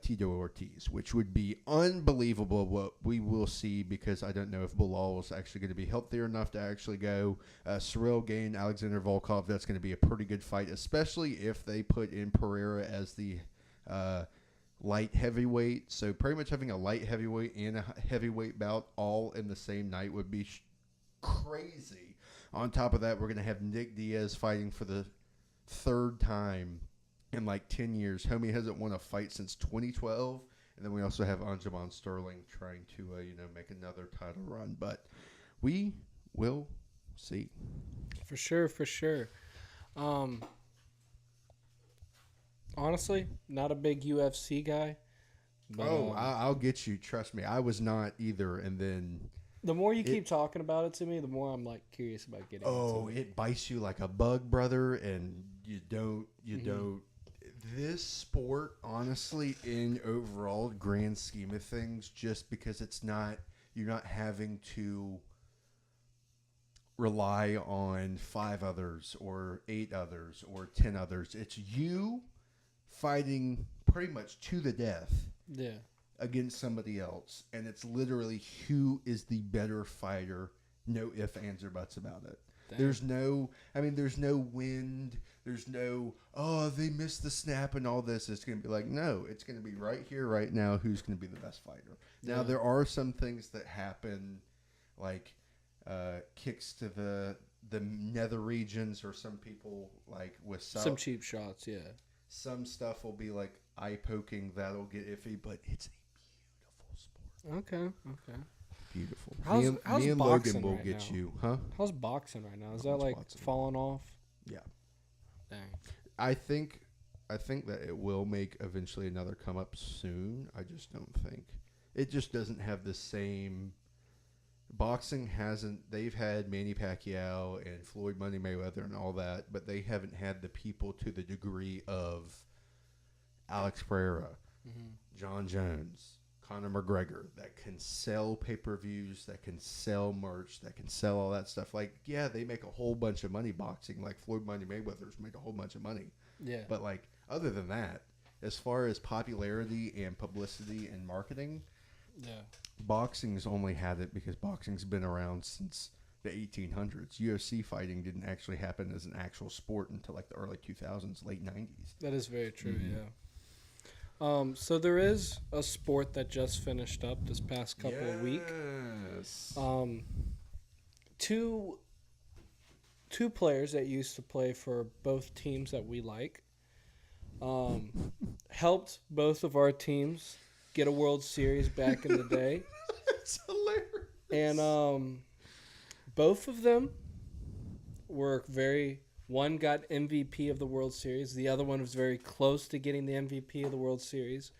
Tito Ortiz, which would be unbelievable what we will see, because I don't know if Bilal is actually going to be healthier enough to actually go. Cyril Gane, Alexander Volkov, that's going to be a pretty good fight, especially if they put in Pereira as the light heavyweight. So pretty much having a light heavyweight and a heavyweight bout all in the same night would be crazy. On top of that, we're going to have Nick Diaz fighting for the 3rd time in like 10 years. Homie hasn't won a fight since 2012. And then we also have Anjaman Sterling trying to, make another title run. But we will see. For sure. Honestly, not a big UFC guy. But, I'll get you. Trust me. I was not either. And then the more you keep talking about it to me, the more I'm like curious about getting into it. It bites you like a bug, brother. And you don't. This sport, honestly, in overall grand scheme of things, just because you're not having to rely on 5 others or 8 others or 10 others. It's you fighting pretty much to the death against somebody else. And it's literally who is the better fighter. No ifs, ands, or buts about it. Damn. There's no wind. There's no, they missed the snap and all this. It's going to be like, no, it's going to be right here, right now, who's going to be the best fighter. Yeah. Now, there are some things that happen, like kicks to the nether regions, or some people, like with some cheap shots, yeah. Some stuff will be like eye poking. That'll get iffy, but it's a beautiful sport. Okay. Beautiful. How's me and boxing Logan will right get now? you, huh? How's boxing right now? Is that like falling off? Yeah. Dang. I think that it will make eventually another come up soon. I just don't think it just doesn't have the same. Boxing hasn't. They've had Manny Pacquiao and Floyd Money Mayweather and all that, but they haven't had the people to the degree of Alex Pereira, John Jones, Conor McGregor, that can sell pay-per-views, that can sell merch, that can sell all that stuff. Like, yeah, they make a whole bunch of money boxing. Like Floyd Money Mayweather's make a whole bunch of money. Yeah. But like, other than that, as far as popularity and publicity and marketing, boxing's only had it because boxing's been around since the 1800s. UFC fighting didn't actually happen as an actual sport until like the early 2000s, late 90s. That is very true, yeah. So there is a sport that just finished up this past couple of weeks. Two players that used to play for both teams that we like helped both of our teams get a World Series back in the day. It's hilarious. And both of them were one got MVP of the World Series. The other one was very close to getting the MVP of the World Series.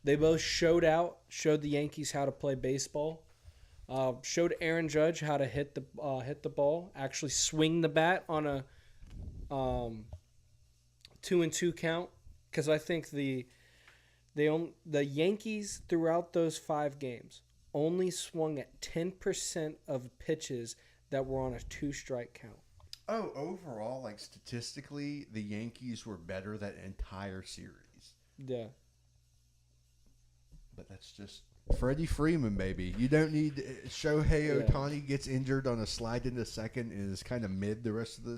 They both showed the Yankees how to play baseball. Showed Aaron Judge how to hit the ball, actually swing the bat on a 2-2 count. Because I think the Yankees throughout those 5 games only swung at 10% of pitches that were on a 2-strike count. Oh, overall, like statistically, the Yankees were better that entire series. Yeah. But that's just Freddie Freeman, baby. You don't need Shohei Ohtani gets injured on a slide into second and is kind of mid the rest of the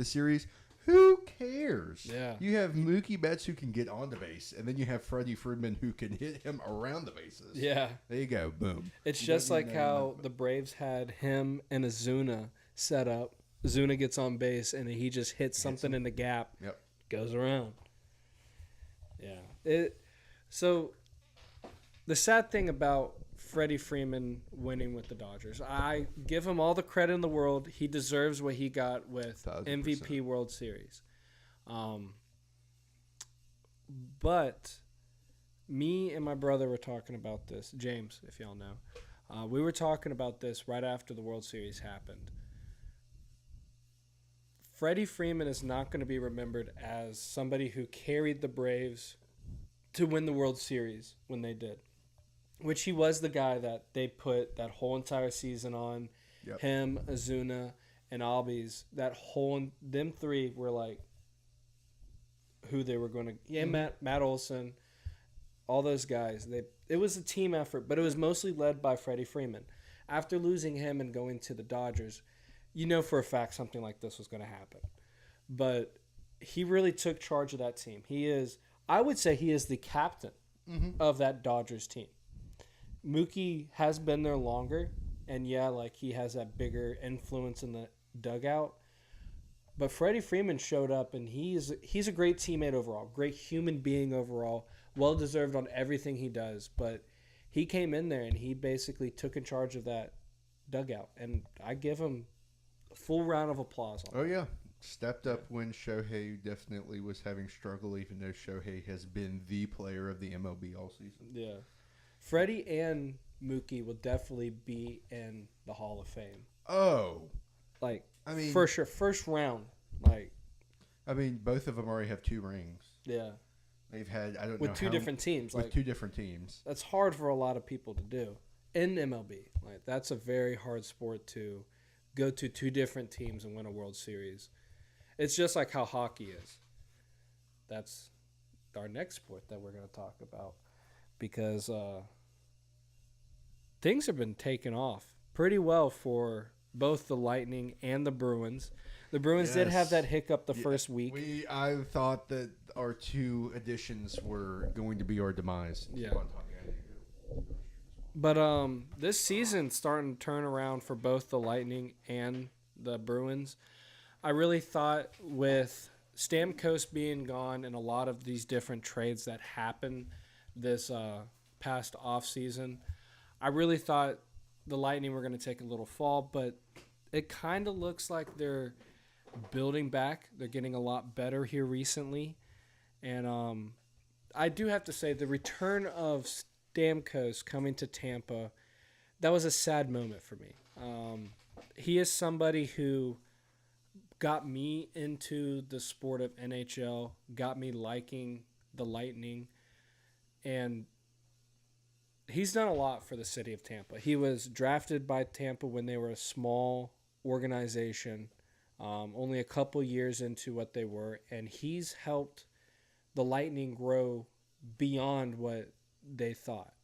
series. Who cares? Yeah. You have Mookie Betts who can get on the base, and then you have Freddie Freeman who can hit him around the bases. Yeah. There you go. Boom. It's just like how the Braves had him and Azuna set up. Azuna gets on base, and he just hits something in the gap. Yep. Goes around. Yeah. So the sad thing about Freddie Freeman winning with the Dodgers. I give him all the credit in the world. He deserves what he got with 1000%. MVP World Series. But me and my brother were talking about this. James, if y'all know. We were talking about this right after the World Series happened. Freddie Freeman is not going to be remembered as somebody who carried the Braves to win the World Series when they did, which he was the guy that they put that whole entire season on. Yep. Him, Azuna, and Albies. Them three were like who they were going to. Yeah, Matt Olson, all those guys. It was a team effort, but it was mostly led by Freddie Freeman. After losing him and going to the Dodgers, you know for a fact something like this was going to happen. But he really took charge of that team. I would say he is the captain of that Dodgers team. Mookie has been there longer, and he has that bigger influence in the dugout. But Freddie Freeman showed up, and he's a great teammate overall, great human being overall, well-deserved on everything he does. But he came in there, and he basically took in charge of that dugout. And I give him a full round of applause on that. Oh, yeah. Stepped up when Shohei definitely was having struggle, even though Shohei has been the player of the MLB all season. Yeah. Freddie and Mookie will definitely be in the Hall of Fame. Oh. For sure. First round. Both of them already have 2 rings. Yeah. They've had, I don't know with two different teams. With 2 different teams. That's hard for a lot of people to do in MLB. That's a very hard sport to go to 2 different teams and win a World Series. It's just like how hockey is. That's our next sport that we're going to talk about because things have been taken off pretty well for both the Lightning and the Bruins. The Bruins did have that hiccup the first week. I thought that our 2 additions were going to be our demise. Yeah. But this season's starting to turn around for both the Lightning and the Bruins. I really thought with Stamkos being gone and a lot of these different trades that happened this past offseason, I really thought the Lightning were going to take a little fall, but it kind of looks like they're building back. They're getting a lot better here recently. And I do have to say the return of Stamkos coming to Tampa, that was a sad moment for me. He is somebody who got me into the sport of NHL, got me liking the Lightning, and he's done a lot for the city of Tampa. He was drafted by Tampa when they were a small organization, only a couple years into what they were, and he's helped the Lightning grow beyond what they thought.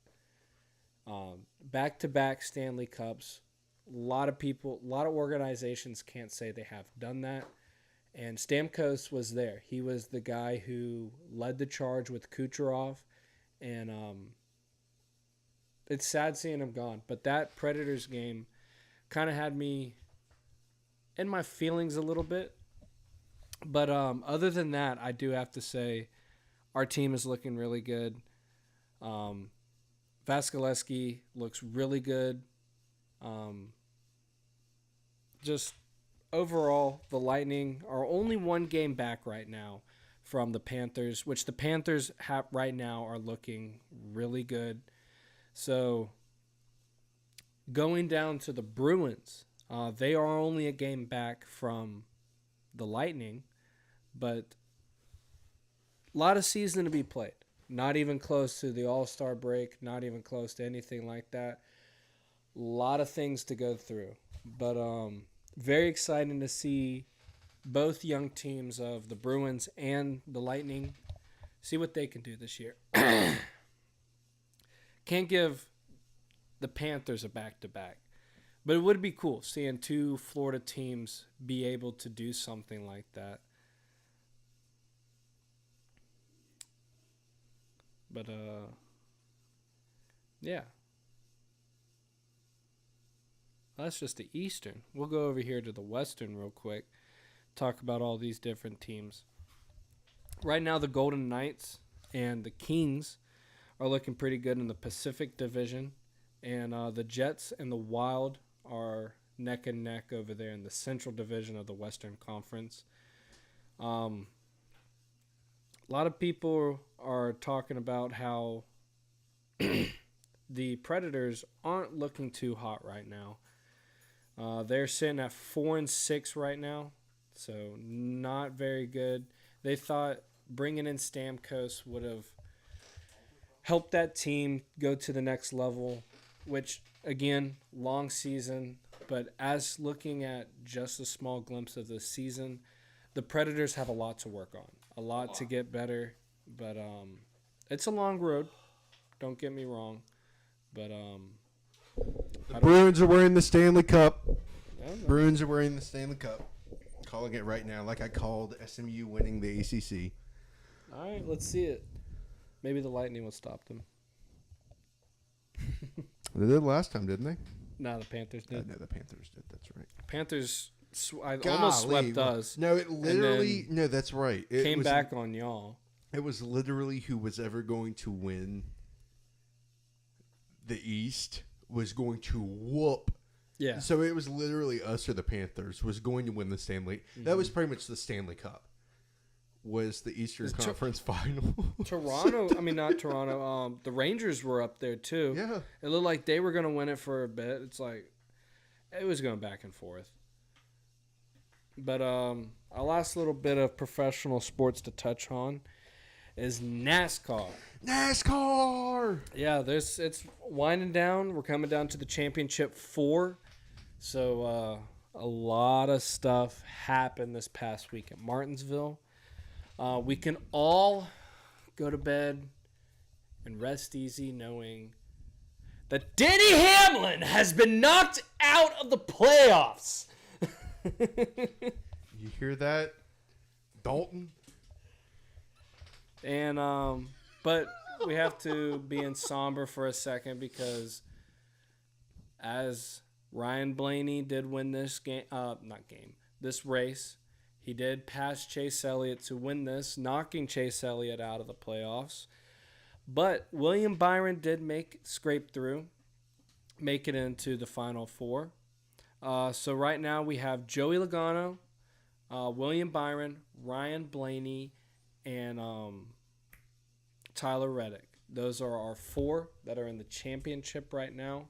Back-to-back Stanley Cups. A lot of organizations can't say they have done that. And Stamkos was there. He was the guy who led the charge with Kucherov. And it's sad seeing him gone. But that Predators game kind of had me in my feelings a little bit. But other than that, I do have to say our team is looking really good. Vasilevsky looks really good. Just overall, the Lightning are only 1 game back right now from the Panthers, which the Panthers right now are looking really good. So going down to the Bruins, they are only a game back from the Lightning, but a lot of season to be played. Not even close to the All-Star break, not even close to anything like that. A lot of things to go through. But very exciting to see both young teams of the Bruins and the Lightning see what they can do this year. Can't give the Panthers a back-to-back. But it would be cool seeing 2 Florida teams be able to do something like that. But, yeah. That's just the Eastern. We'll go over here to the Western real quick. Talk about all these different teams. Right now, the Golden Knights and the Kings are looking pretty good in the Pacific Division. And the Jets and the Wild are neck and neck over there in the Central Division of the Western Conference. A lot of people are talking about how the Predators aren't looking too hot right now. They're sitting at 4-6 right now, so not very good. They thought bringing in Stamkos would have helped that team go to the next level, which, again, long season. But as looking at just a small glimpse of the season, the Predators have a lot to work on, a lot to get better. But it's a long road. Don't get me wrong. But the Bruins are wearing the Stanley Cup. Bruins are wearing the Stanley Cup. Calling it right now, like I called SMU winning the ACC. All right, let's see it. Maybe the Lightning will stop them. They did last time, didn't they? No, the Panthers did. No, the Panthers did. That's right. Panthers almost swept us. No, it literally. No, that's right. It came back on y'all. It was literally who was ever going to win the East was going to whoop. Yeah. So it was literally us or the Panthers was going to win the Stanley. Mm-hmm. That was pretty much the Stanley Cup. Was the Eastern Conference Final. Toronto, I mean, not Toronto. The Rangers were up there, too. Yeah. It looked like they were going to win it for a bit. It's like, it was going back and forth. But our last little bit of professional sports to touch on is NASCAR. NASCAR! Yeah, it's winding down. We're coming down to the Championship 4. So a lot of stuff happened this past week at Martinsville. We can all go to bed and rest easy knowing that Denny Hamlin has been knocked out of the playoffs. You hear that, Dalton? And but we have to be in somber for a second because as Ryan Blaney did win this this race, he did pass Chase Elliott to win this, knocking Chase Elliott out of the playoffs. But William Byron did scrape through, make it into the Final Four. So right now we have Joey Logano, William Byron, Ryan Blaney, and Tyler Reddick. Those are our 4 that are in the championship right now.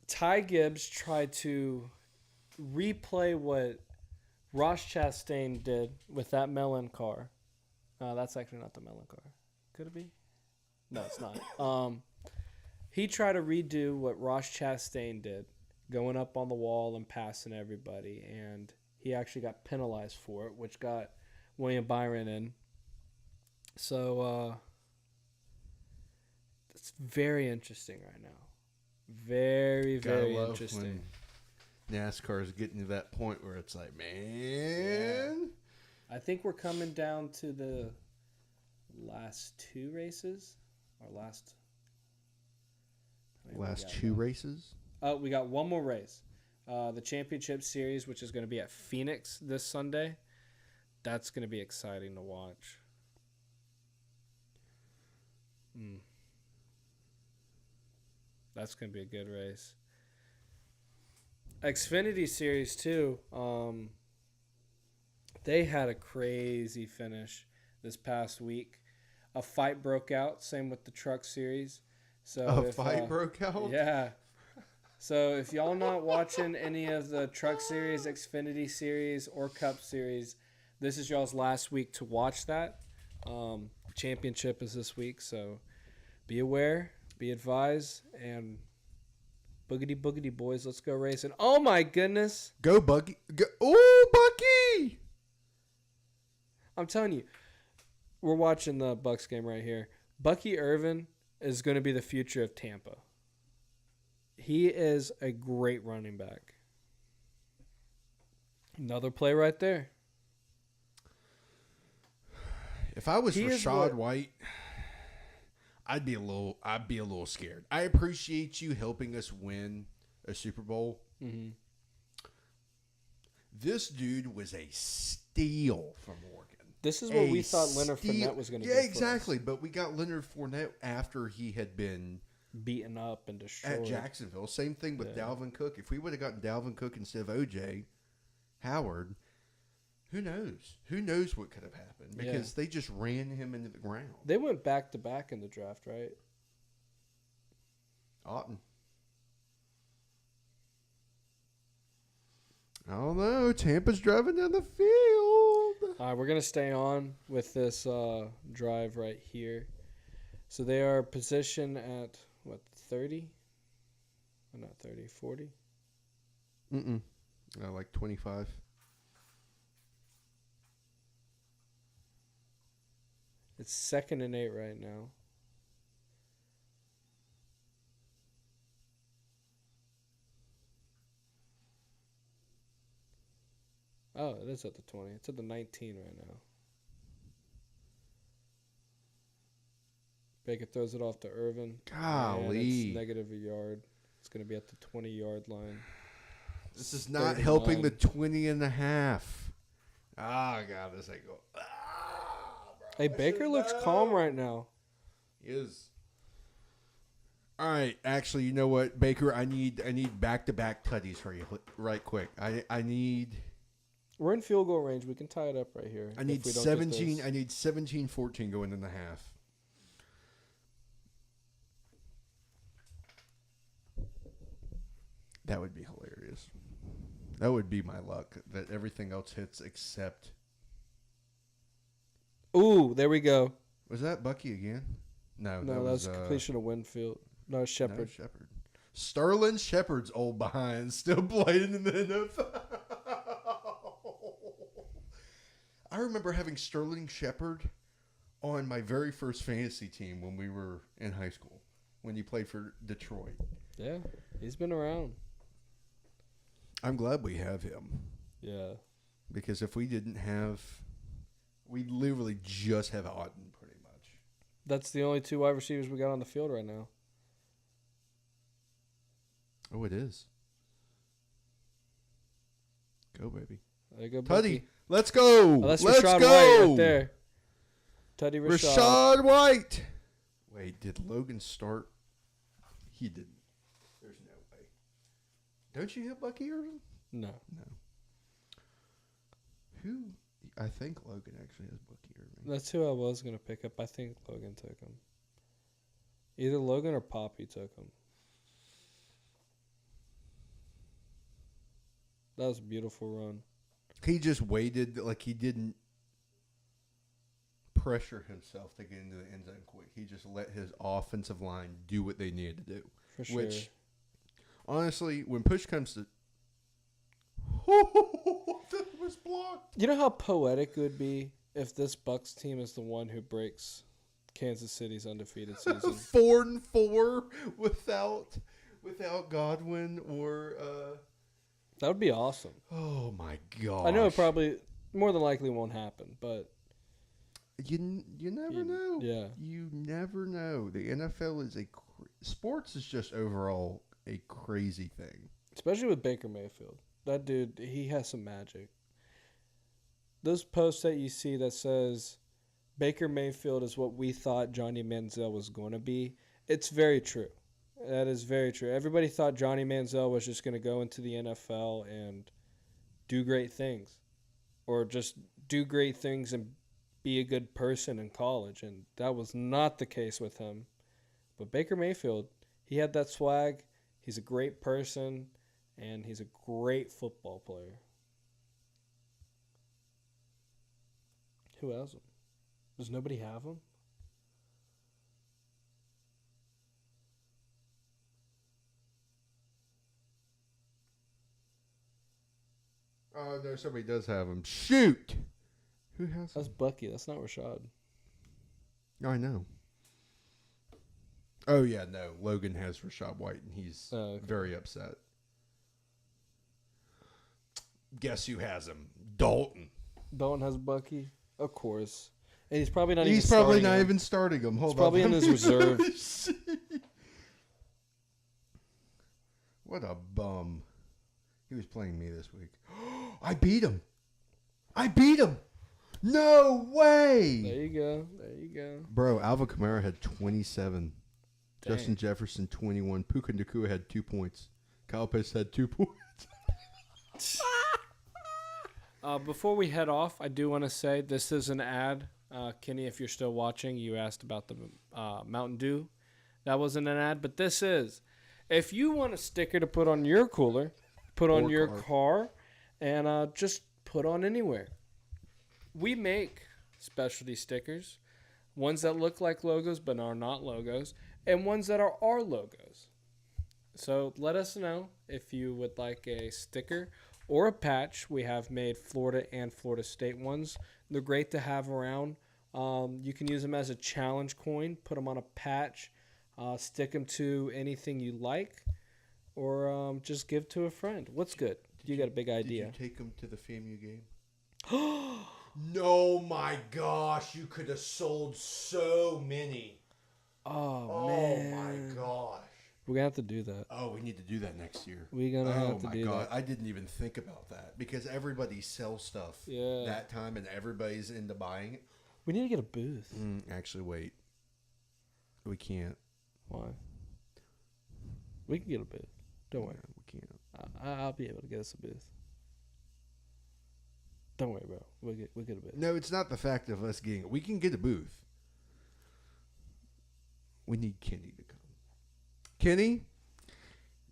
Ty Gibbs tried to replay what Ross Chastain did with that melon car. That's actually not the melon car. Could it be? No, it's not. He tried to redo what Ross Chastain did, going up on the wall and passing everybody, and he actually got penalized for it, which got William Byron in. So it's very interesting right now. Very, very interesting. NASCAR is getting to that point where it's like, man. Yeah. I think we're coming down to the last 2 races. Our last 2 races? We got one more race. The Championship Series, which is going to be at Phoenix this Sunday. That's going to be exciting to watch. That's going to be a good race. Xfinity Series 2, they had a crazy finish this past week. A fight broke out, same with the Truck Series. So fight broke out? Yeah. So if y'all not watching any of the Truck Series, Xfinity Series, or Cup Series, this is y'all's last week to watch that. Championship is this week, so be aware, be advised, and boogity boogity boys, let's go racing. Oh my goodness. Go Bucky. Go. Oh, Bucky. I'm telling you, we're watching the Bucks game right here. Bucky Irvin is going to be the future of Tampa. He is a great running back. Another play right there. If I was Rashad White, I'd be a little scared. I appreciate you helping us win a Super Bowl. Mm-hmm. This dude was a steal from Oregon. This is what we thought Leonard Fournette was going to do. Yeah, exactly. But we got Leonard Fournette after he had been beaten up and destroyed at Jacksonville. Same thing with Dalvin Cook. If we would have gotten Dalvin Cook instead of OJ Howard, who knows? Who knows what could have happened? Because they just ran him into the ground. They went back to back in the draft, right? Otten. I don't know. Tampa's driving down the field. All right, we're going to stay on with this drive right here. So they are positioned at, 30? Or not 30, 40? Like 25. It's 2nd and 8 right now. Oh, it is at the 20. It's at the 19 right now. Baker throws it off to Irvin. Golly. It's negative a yard. It's going to be at the 20-yard line. This is not helping the 20 and a half. Ah, God, this ain't going. Hey, Baker looks calm right now. He is. All right, actually, you know what, Baker? I need back-to-back tutties for you, right quick. I need. We're in field goal range. We can tie it up right here. I need 17. I need 17-14 going in the half. That would be hilarious. That would be my luck. That everything else hits except. Ooh, there we go. Was that Bucky again? No, that was completion of Winfield. No, Shepard. No, Shepard. Sterling Shepard's old behind, still playing in the NFL. I remember having Sterling Shepard on my very first fantasy team when we were in high school, when he played for Detroit. Yeah, he's been around. I'm glad we have him. Yeah. Because if we didn't have, we'd literally just have Otten pretty much. That's the only 2 wide receivers we got on the field right now. Oh, it is. Go, baby. There you go, Tuddy, Bucky. let's go. Oh, that's let's Rashad go. White right there. Tuddy Rashad. Rashad White. Wait, did Logan start? He didn't. There's no way. Don't you have Bucky Irvin? No. Who? I think Logan actually has Bucky Irvin. That's who I was going to pick up. I think Logan took him. Either Logan or Poppy took him. That was a beautiful run. He just waited, like he didn't pressure himself to get into the end zone quick. He just let his offensive line do what they needed to do. For sure. Which, honestly, when push comes to... that was blocked. You know how poetic it would be if this Bucks team is the one who breaks Kansas City's undefeated season? 4-4 without Godwin or... That would be awesome. Oh, my God. I know it probably, more than likely, won't happen, but... You never know. Yeah. You never know. The NFL is sports is just overall a crazy thing. Especially with Baker Mayfield. That dude, he has some magic. Those posts that you see that says Baker Mayfield is what we thought Johnny Manziel was going to be, it's very true. That is very true. Everybody thought Johnny Manziel was just going to go into the NFL and do great things. Or just do great things and be a good person in college. And that was not the case with him. But Baker Mayfield, he had that swag. He's a great person. And he's a great football player. Who has him? Does nobody have him? Oh, no, somebody does have him. Shoot! Who has That's him? Bucky. That's not Rashad. I know. Oh, yeah, no. Logan has Rashad White, and he's very upset. Guess who has him? Dalton. Dalton has Bucky? Of course. And he's probably not He's even probably starting not him. even starting him. Hold He's probably on. in his reserve. What a bum. He was playing me this week. I beat him. No way! There you go. There you go. Bro, Alvin Kamara had 27. Dang. Justin Jefferson, 21. Puka Nacua had 2 points. Kyle Pitts had 2 points. Before we head off, I do want to say this is an ad. Kenny, if you're still watching, you asked about the Mountain Dew. That wasn't an ad, but this is. If you want a sticker to put on your cooler, put on your car, and just put on anywhere. We make specialty stickers, ones that look like logos but are not logos, and ones that are our logos. So let us know if you would like a sticker or a patch. We have made Florida and Florida State ones. They're great to have around. You can use them as a challenge coin, put them on a patch, stick them to anything you like, or just give to a friend. What's good? You got a big idea. Did you take them to the FAMU game? No, my gosh. You could have sold so many. Oh, man. Oh, my gosh. We're going to have to do that. Oh, we need to do that next year. We're going to have to do that. I didn't even think about that because everybody sells stuff that time and everybody's into buying it. We need to get a booth. Actually, wait. We can't. Why? We can get a booth. Don't worry. We can't. I'll be able to get us a booth. Don't worry, bro. We'll get a booth. No, it's not the fact of us getting it. We can get a booth. We need Kenny to come. Kenny,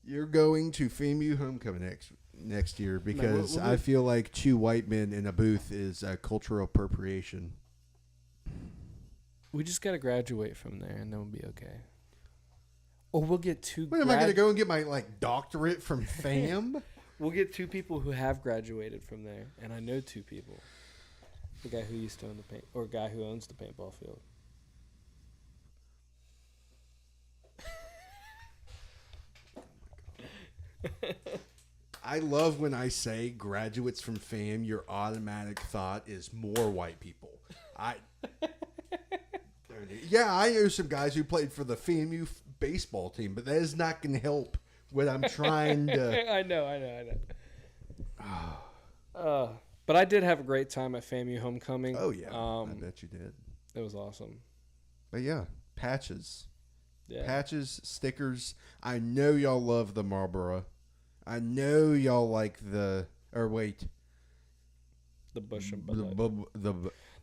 you're going to FAMU homecoming next year because I feel like 2 white men in a booth is cultural appropriation. We just got to graduate from there, and then we'll be okay. Or we'll get 2. What am I going to go and get my doctorate from FAM? We'll get 2 people who have graduated from there, and I know 2 people. The guy who used to own the paint, or guy who owns the paintball field. I love when I say graduates from FAM, your automatic thought is more white people. Yeah, I know some guys who played for the FAMU baseball team, but that is not going to help what I'm trying to... I know. But I did have a great time at FAMU homecoming. Oh, yeah. I bet you did. It was awesome. But, yeah, patches. Yeah. Patches, stickers. I know y'all love the Marlboro. I know y'all like the... Or, wait. The Bush and Bud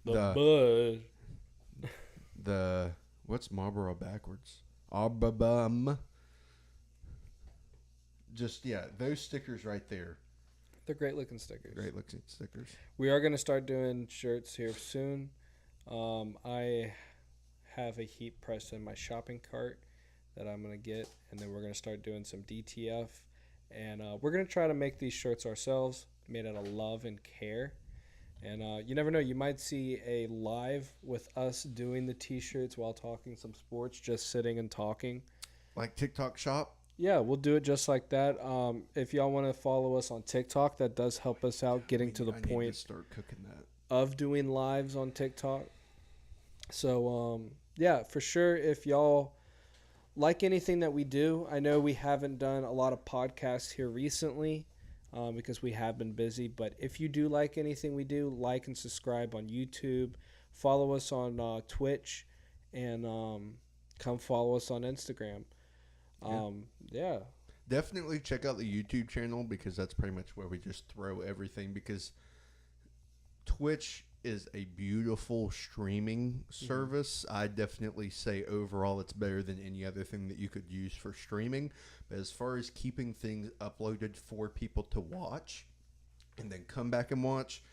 Light. The what's Marlboro backwards? Arbabum. Just those stickers right there. They're great looking stickers. Great looking stickers. We are going to start doing shirts here soon. I have a heat press in my shopping cart that I'm going to get, and then we're going to start doing some DTF, and we're going to try to make these shirts ourselves, made out of love and care. And you never know, you might see a live with us doing the T-shirts while talking some sports, just sitting and talking. Like TikTok shop? Yeah, we'll do it just like that. If y'all want to follow us on TikTok, that does help us out getting to the point need to start cooking that. Of doing lives on TikTok. So, yeah, for sure, if y'all like anything that we do, I know we haven't done a lot of podcasts here recently. Because we have been busy. But if you do like anything we do, like and subscribe on YouTube. Follow us on Twitch. And come follow us on Instagram. Yeah. Definitely check out the YouTube channel because that's pretty much where we just throw everything. Because Twitch is a beautiful streaming service. I definitely say overall it's better than any other thing that you could use for streaming. But as far as keeping things uploaded for people to watch and then come back and watch,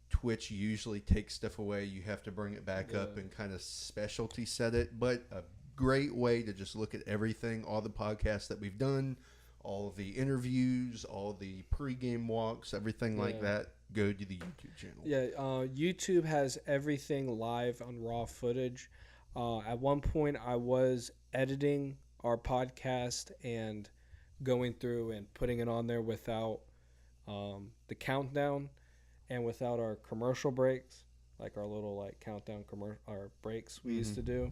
Twitch usually takes stuff away. You have to bring it back up and kind of specialty set it. But a great way to just look at everything, all the podcasts that we've done, all of the interviews, all the pregame walks, everything like that. Go to the YouTube channel. Yeah, YouTube has everything live on raw footage. At one point, I was editing our podcast and going through and putting it on there without the countdown and without our commercial breaks, like our little countdown our breaks we used to do.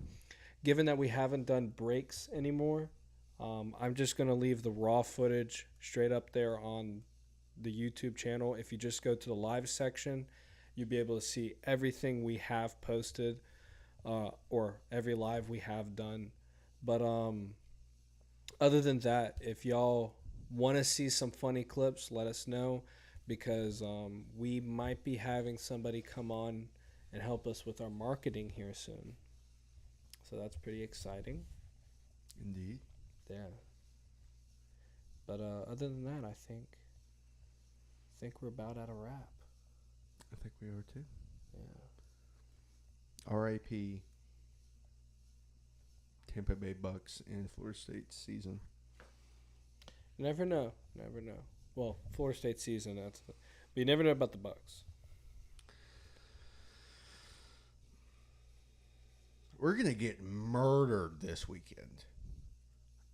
Given that we haven't done breaks anymore, I'm just going to leave the raw footage straight up there on the YouTube channel. If you just go to the live section You'll be able to see everything we have posted, or every live we have done. But other than that, if y'all want to see some funny clips, let us know, because we might be having somebody come on and help us with our marketing here soon. So that's pretty exciting. Indeed. Yeah. But other than that, I think we're about at a wrap. I think we are too. Yeah. R.I.P. Tampa Bay Bucks and Florida State season. Never know. Never know. Well, Florida State season, but you never know about the Bucks. We're going to get murdered this weekend.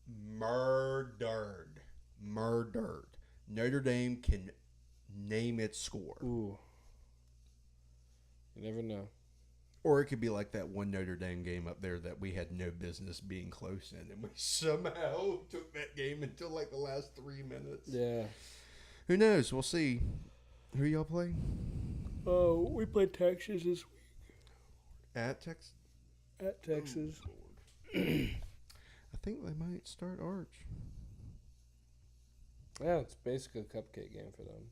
Murdered. Notre Dame can name its score. Ooh. You never know. Or it could be like that one Notre Dame game up there that we had no business being close in, and we somehow took that game until like the last 3 minutes. Yeah. Who knows? We'll see. Who y'all play? Oh, we played Texas this week. At Texas? At Texas. Oh, I think they might start Arch. Yeah, it's basically a cupcake game for them.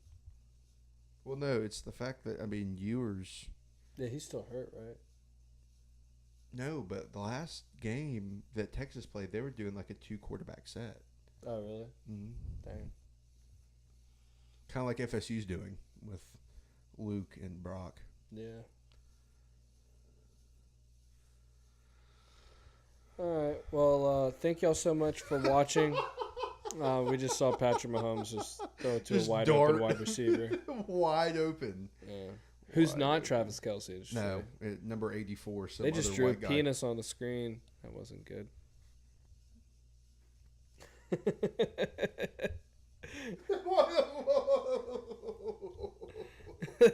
Well, no, it's the fact that, Ewers... Yeah, he's still hurt, right? No, but the last game that Texas played, they were doing like a 2-quarterback set. Oh, really? Mm-hmm. Dang. Kind of like FSU's doing with Luke and Brock. Yeah. All right. Well, thank y'all so much for watching. We just saw Patrick Mahomes just throw it to Just a wide dart. open wide receiver. Wide open. Yeah. Who's not Travis Kelce? No, number 84. They just drew a penis on the screen. That wasn't good.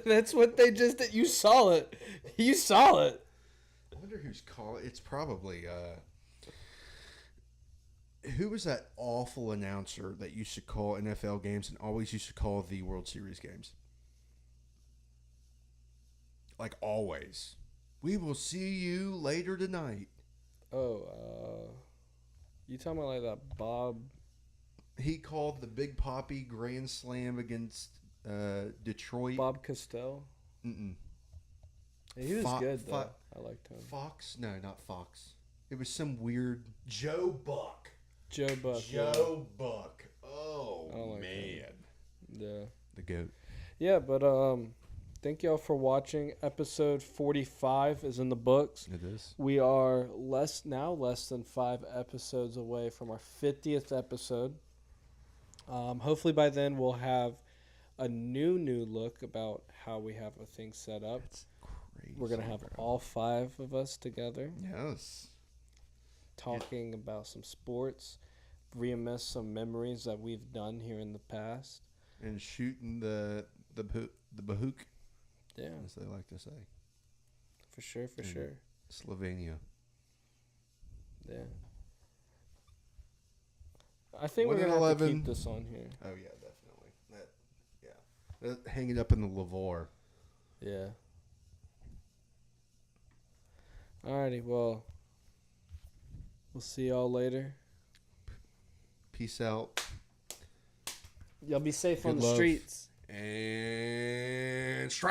That's what they just did. You saw it. You saw it. I wonder who's calling. It's probably who was that awful announcer that used to call NFL games and always used to call the World Series games? Like always. We will see you later tonight. Oh, you talking about like that Bob? He called the Big Papi Grand Slam against Detroit. Bob Costel? Mm-mm. He was good, though. I liked him. Fox? No, not Fox. It was some weird... Joe Buck. Joe Buck. Joe Buck. Oh, like man. Yeah. The GOAT. Yeah, but thank y'all for watching. Episode 45 is in the books. It is. We are less than 5 episodes away from our 50th episode. Hopefully by then we'll have a new look about how we have a thing set up. That's crazy. We're going to have all 5 of us together. Yes. Talking about some sports, reminisce some memories that we've done here in the past. And shooting the bahook. Yeah. As they like to say. For sure. Slovenia. Yeah. I think we're going to have to keep this on here. Oh, yeah, definitely. Hang it up in the Lavore. Yeah. Alrighty, well, we'll see y'all later. Peace out. Y'all be safe on the love. streets. And strike.